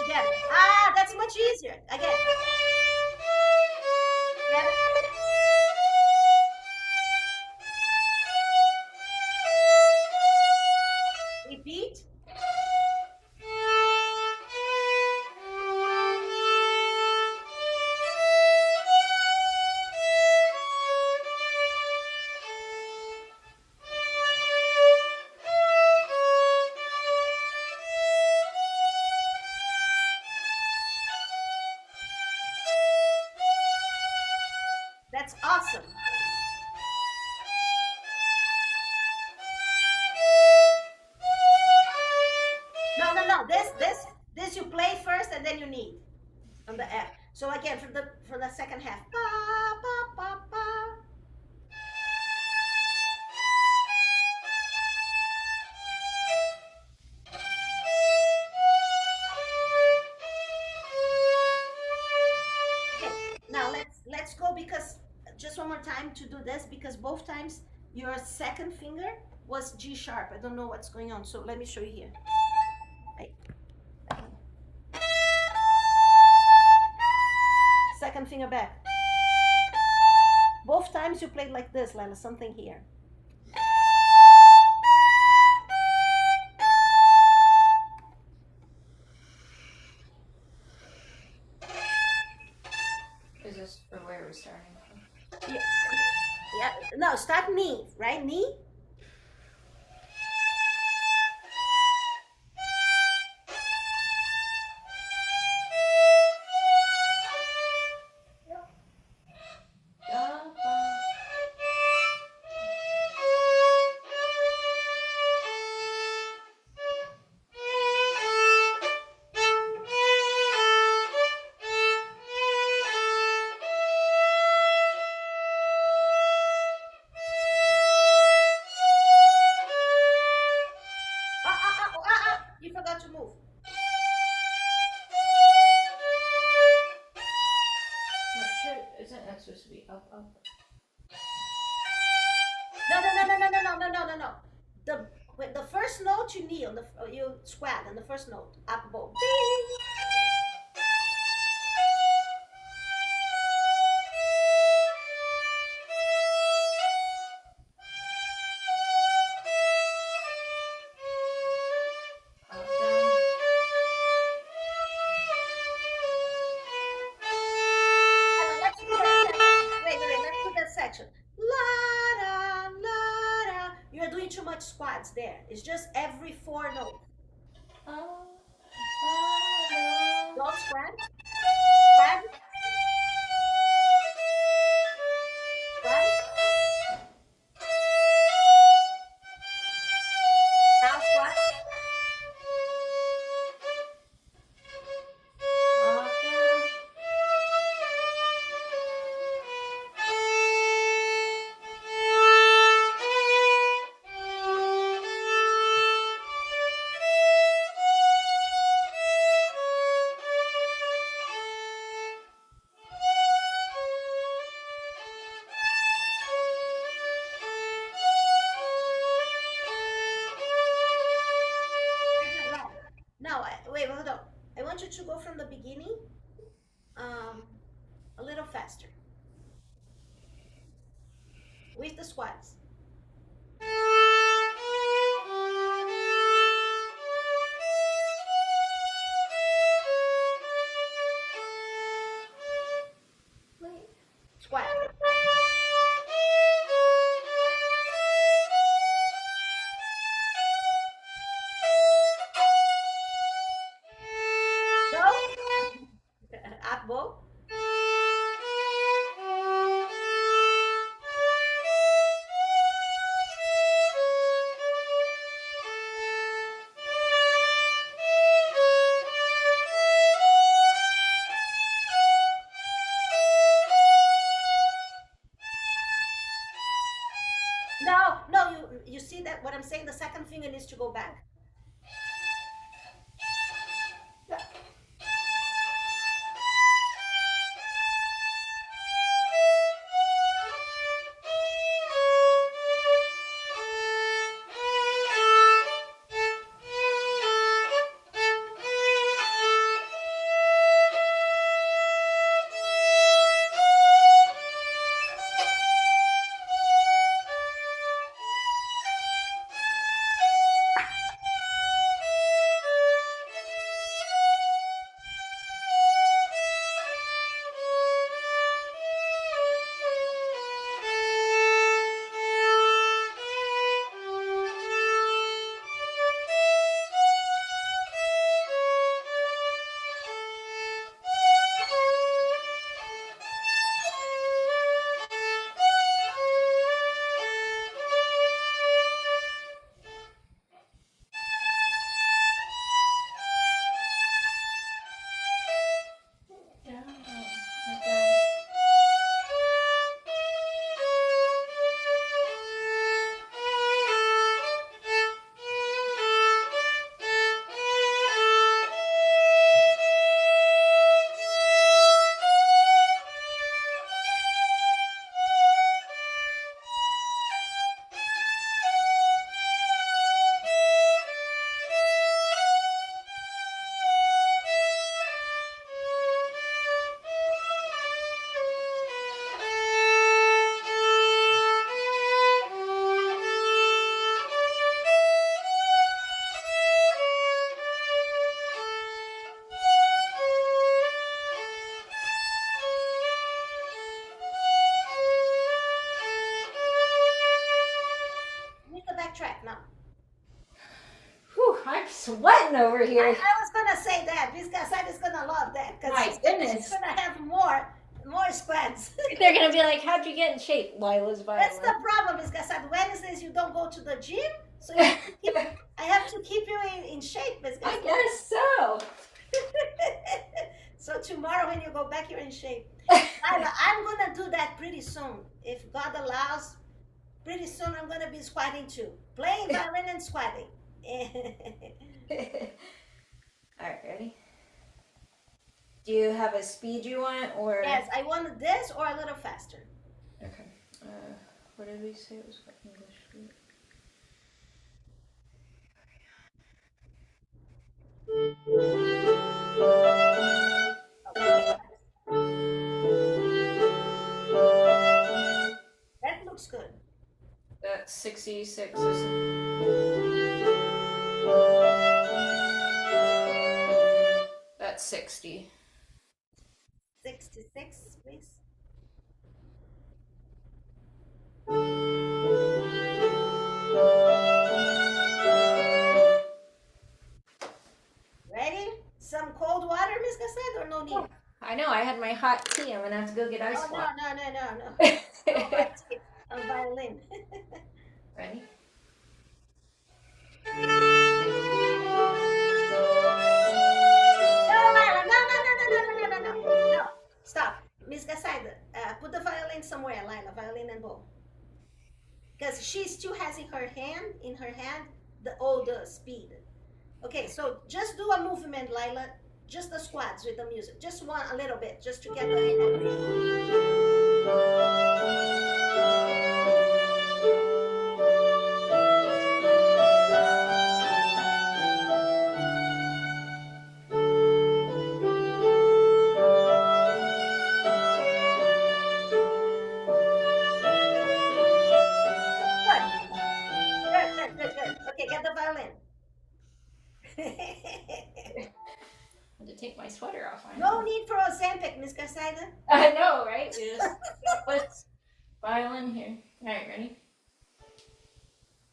Together. Ah, that's much easier. Again. Together. Repeat. That's awesome. No. This you play first and then you need on the F. So again, for the second half. Pa, pa, pa, pa. Okay, now let's go, because just one more time to do this, because both times your second finger was G sharp. I don't know what's going on, so let me show you here. Right. Second finger back. Both times you played like this, Lyla, something here. Is this for where we're starting from? Yeah. No, start knee, right? Knee. You forgot to move. Isn't that supposed to be up? No. The first note you kneel, you squat, and the first note up bow. Let's do that section. La da la da. You're doing too much squats there. It's just every 4 notes. Don't squat. Squat. Squat. Now squat. Now, wait, hold on. I want you to go from the beginning a little faster with the squats. Squat. Up bow. No, you see that what I'm saying? The second finger needs to go back. Backtrack now. Whew, I'm sweating over here. I was gonna say that because I was gonna love that. My goodness, she's gonna have more squats. They're gonna be like, "How'd you get in shape, Lila's violin?" That's the problem, because on Wednesdays you don't go to the gym, so I have to keep you in shape. I guess so. So tomorrow when you go back, you're in shape. I'm gonna do that pretty soon, if God allows. Pretty soon I'm gonna be squatting too, playing violin and squatting. Do you have a speed you want, or? Yes, I want this or a little faster. Okay. What did we say it was for English speed? That looks good. That's 66. That's 60. 66, please. Ready? Some cold water, Miss Cassette, or no need? I know. I had my hot tea. I'm gonna have to go get ice Oh, water. no. A violin. Ready? No. Stop. Miss Cassette, put the violin somewhere, Lyla, violin and bow. Because she still has in her hand, the speed. Okay, so just do a movement, Lyla. Just the squats with the music. Just one, a little bit, just to get the hang of Good. Okay, get the violin. I had to take my sweater off. No need for Ozempic, Miss Cassette. I know, right? We just put violin here. All right, ready?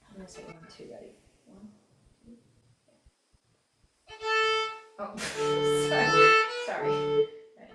I'm gonna say 1, 2, ready? 1, 2. Oh, sorry. Ready?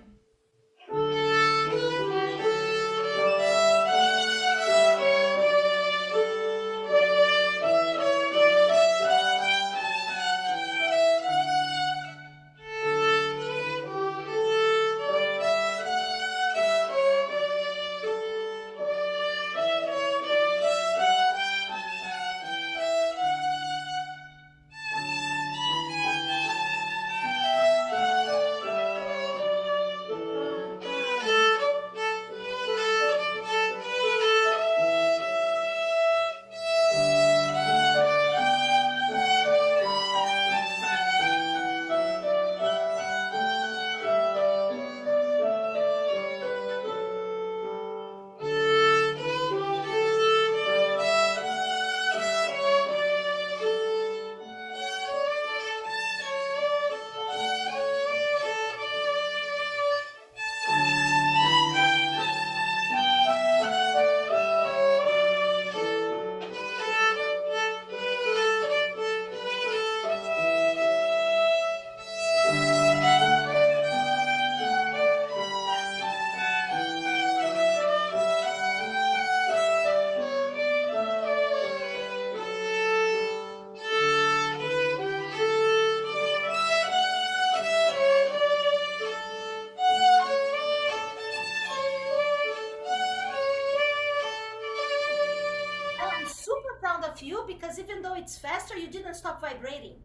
I'm super proud of you because even though it's faster, you didn't stop vibrating.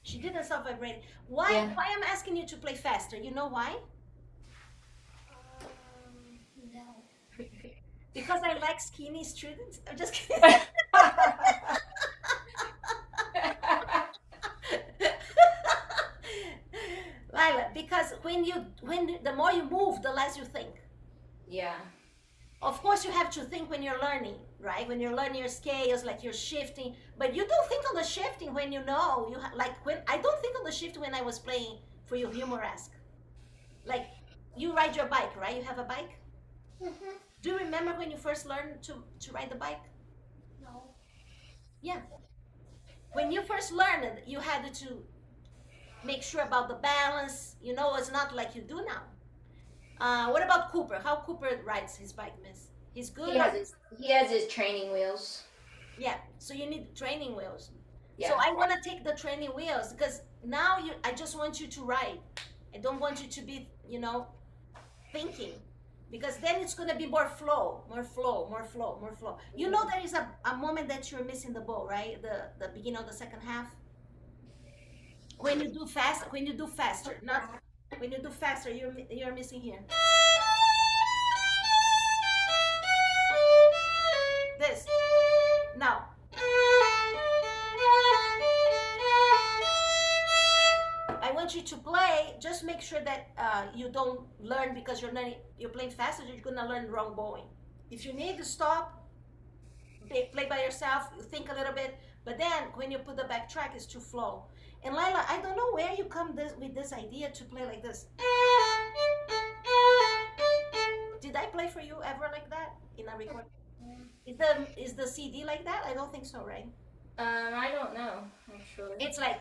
She didn't stop vibrating. Why? Yeah. Why I'm asking you to play faster? You know why? No. Because I like skinny students. I'm just kidding. Lyla, because when the more you move, the less you think. Yeah. Of course, you have to think when you're learning, right? When you're learning your scales, like you're shifting, but you don't think on the shifting when you know like when I don't think on the shift when I was playing for you humoresque. Like you ride your bike, right? You have a bike. Mhm. Do you remember when you first learned to ride the bike? No. Yeah. When you first learned, you had to make sure about the balance. You know, it's not like you do now. What about Cooper? How Cooper rides his bike, Miss? He's good. He has his training wheels. Yeah. So you need training wheels. Yeah. So I want to take the training wheels because now I just want you to ride. I don't want you to be, thinking, because then it's going to be more flow. You know, there is a moment that you're missing the ball, right? The beginning of the second half. When you do faster, not When you do faster, you're missing here. This. Now. I want you to play. Just make sure that you don't learn because you're playing faster. You're gonna learn wrong bowing. If you need to stop, play by yourself. You think a little bit, but then when you put the backtrack, it's too flow. And Lyla, I don't know where you come with this idea to play like this. Did I play for you ever like that in a record? Is the CD like that? I don't think so, right? I don't know, actually. It's like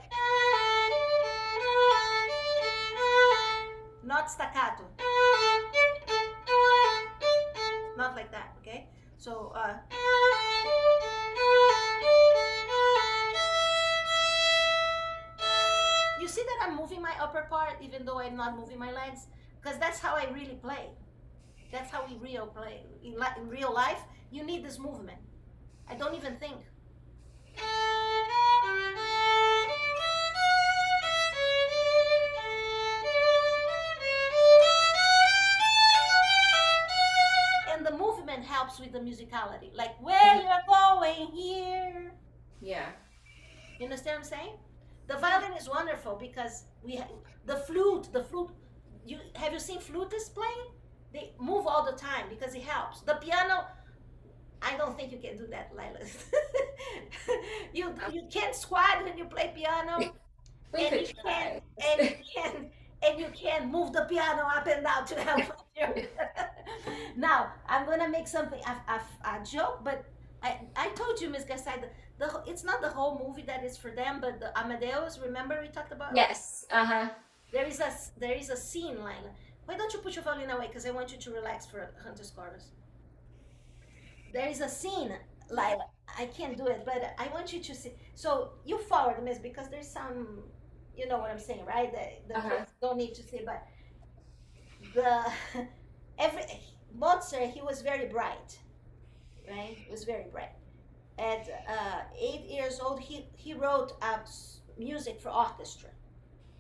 not staccato. Not like that, okay? So you see that I'm moving my upper part even though I'm not moving my legs? Because that's how I really play. That's how we real play. In real life, you need this movement. I don't even think. And the movement helps with the musicality. Like, where you're going here. Yeah. You understand what I'm saying? The violin is wonderful because the flute. Have you seen flutists playing? They move all the time because it helps. The piano, I don't think you can do that, Lyla. you can't squat when you play piano, and you can move the piano up and down to help you. Now I'm gonna make something a joke, but I told you, Miss Garside, it's not the whole movie that is for them, but the Amadeus. Remember we talked about? Yes. There is a scene, Lyla. Why don't you put your violin away? Because I want you to relax for Hunter's Chorus. There is a scene, Lyla. I can't do it, but I want you to see. So you forward, Miss, because there's some, you know what I'm saying, right? The kids don't need to see, but Mozart, he was very bright, right? He was very bright. At 8 years old, he wrote music for orchestra.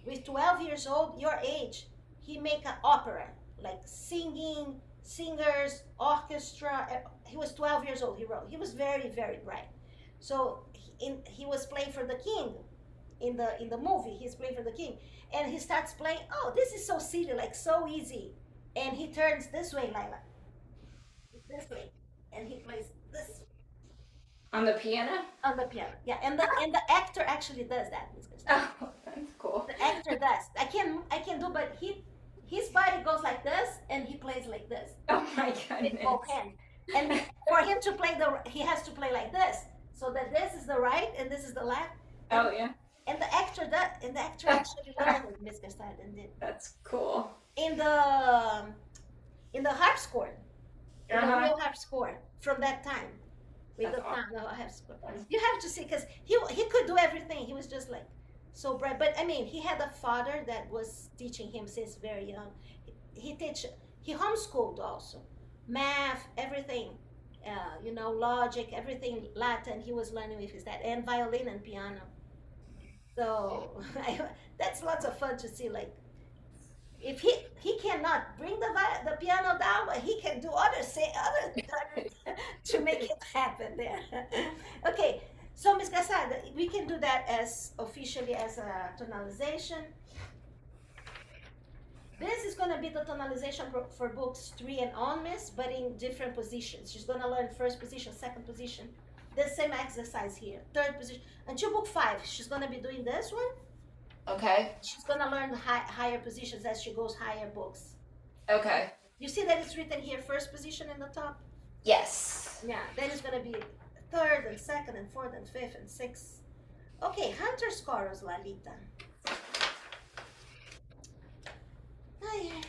With 12 years old, your age, he make an opera, like singing, singers, orchestra. He was 12 years old, he wrote. He was very, very bright. So he was playing for the king in the movie. He's playing for the king. And he starts playing, oh, this is so silly, like so easy. And he turns this way, Lyla. This way. And he plays this. On the piano? On the piano, yeah. And the actor actually does that, Ms. Christina. Oh, that's cool. The actor does. I can do, but his body goes like this, and he plays like this. Oh my goodness. With both hands. And for him to play he has to play like this, so that this is the right and this is the left. Oh yeah. And the actor does, and the actor actually learned with Miss Gestad and did. That's cool. In the harpsichord, the real harpsichord from that time. With That's the awesome. harpsichord. You have to see, because he could do everything. He was just like so bright. But I mean, he had a father that was teaching him since very young. He homeschooled also, math, everything, logic, everything, Latin. He was learning with his dad, and violin and piano. So that's lots of fun to see. Like, if he cannot bring the piano down, but he can do other to make it happen there. Okay, so Ms. Gassad, we can do that as officially as a tonalization. This is going to be the tonalization for books 3 and on, Miss, but in different positions. She's going to learn first position, second position. The same exercise here, third position. Until book 5, she's going to be doing this one. Okay. She's going to learn the higher positions as she goes higher books. Okay. You see that it's written here, first position in the top? Yes. Yeah, then it's going to be third and second and fourth and fifth and sixth. Okay, Hunter's Chorus, Lalita. Ay, ay.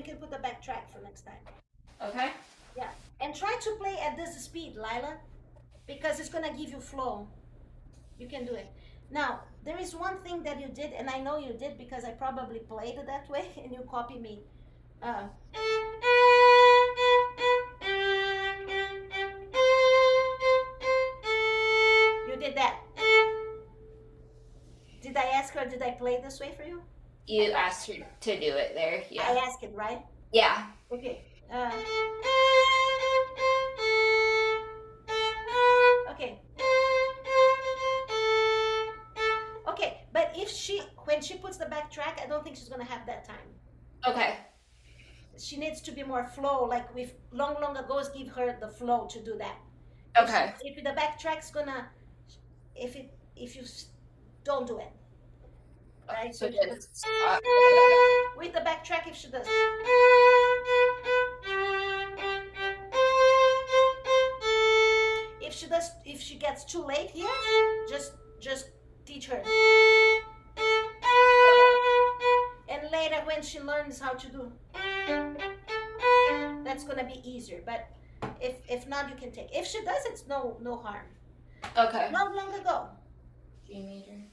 can put the backtrack for next time. Okay. Yeah, and try to play at this speed, Lyla, because it's gonna give you flow. You can do it. Now, there is one thing that you did, and I know you did because I probably played it that way, and you copy me. You did that. Did I ask her, did I play this way for you? You asked her to do it there. Yeah. I asked it, right? Yeah. Okay. Okay. Okay, but when she puts the backtrack, I don't think she's gonna have that time. Okay. She needs to be more flow, like with long ago's give her the flow to do that. Okay. If the backtrack's gonna, if you don't do it, right? So just with the backtrack, if she does. If she gets too late here, just teach her. And later when she learns how to do, that's gonna be easier. But if not, you can take. If she does, it's no harm. Okay. Long ago. G major.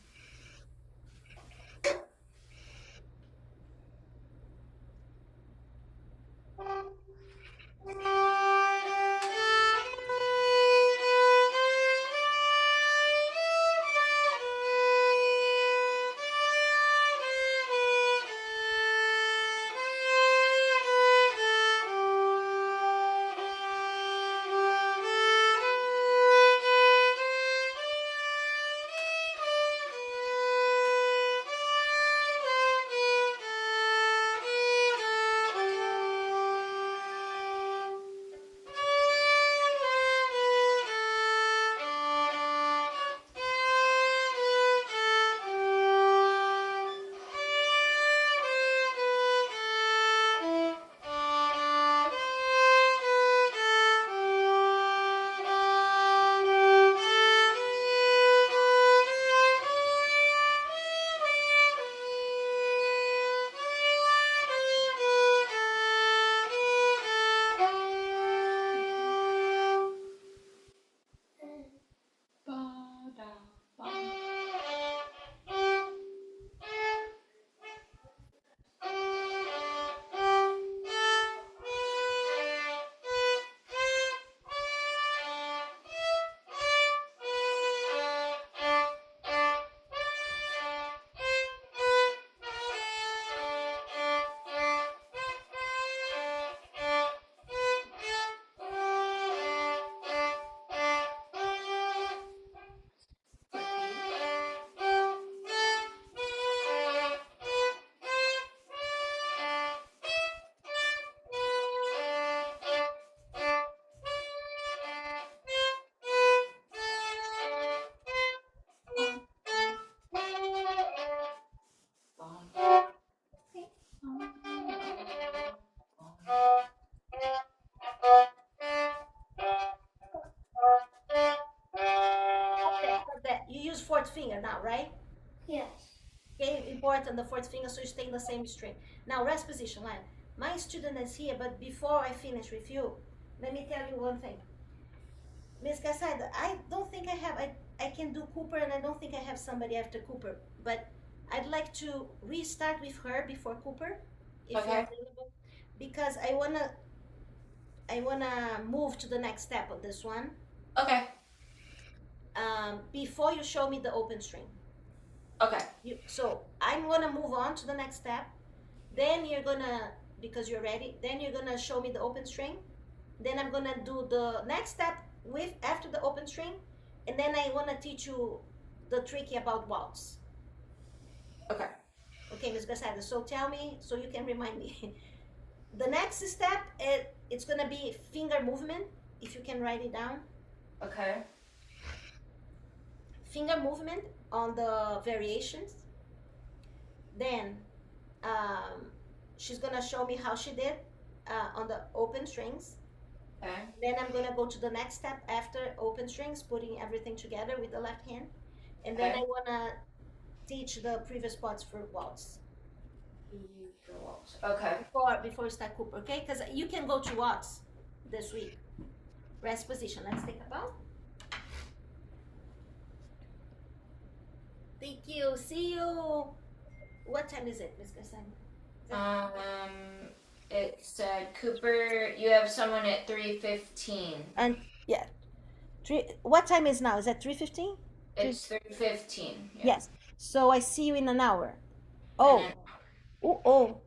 You use fourth finger now, right? Yes. Okay, important the fourth finger so you stay in the same string. Now rest position line. My student is here, but before I finish with you, let me tell you one thing. Miss Casada, I don't think I can do Cooper, and I don't think I have somebody after Cooper, but I'd like to restart with her before Cooper, if you're available, because I wanna move to the next step of this one. Okay. Before you show me the open string. Okay. So I'm gonna move on to the next step. Then you're gonna, because you're ready, then you're gonna show me the open string. Then I'm gonna do the next step after the open string, and then I wanna teach you the tricky about waltz. Okay. Okay, Ms. Gasada, so tell me, so you can remind me. The next step, it's gonna be finger movement, if you can write it down. Okay. Finger movement on the variations. Then she's gonna show me how she did on the open strings. Okay. Then I'm gonna go to the next step after open strings, putting everything together with the left hand. And then I wanna teach the previous parts for waltz. Okay. before we start Cooper, okay? Because you can go to Watts this week. Rest position. Let's take a bow. Thank you. See you. What time is it, Miss Garcia? It said Cooper, you have someone at 3:15. And yeah, what time is now? Is that 3:15? It's 3:15. Yeah. Yes. So I see you in an hour. Oh, oh,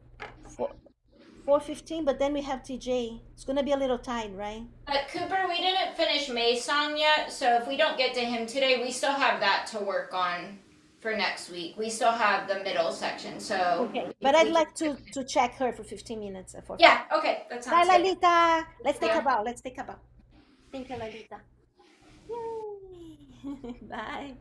4:15. But then we have TJ. It's gonna be a little tight, right? Cooper, we didn't finish May's song yet, so if we don't get to him today, we still have that to work on for next week. We still have the middle section, so. Okay. But I'd like to check her for 15 minutes. Yeah. Okay. That sounds Bye, good. Lalita. Let's take a bow. Let's take a bow. Thank you, Lalita. Yay. Bye.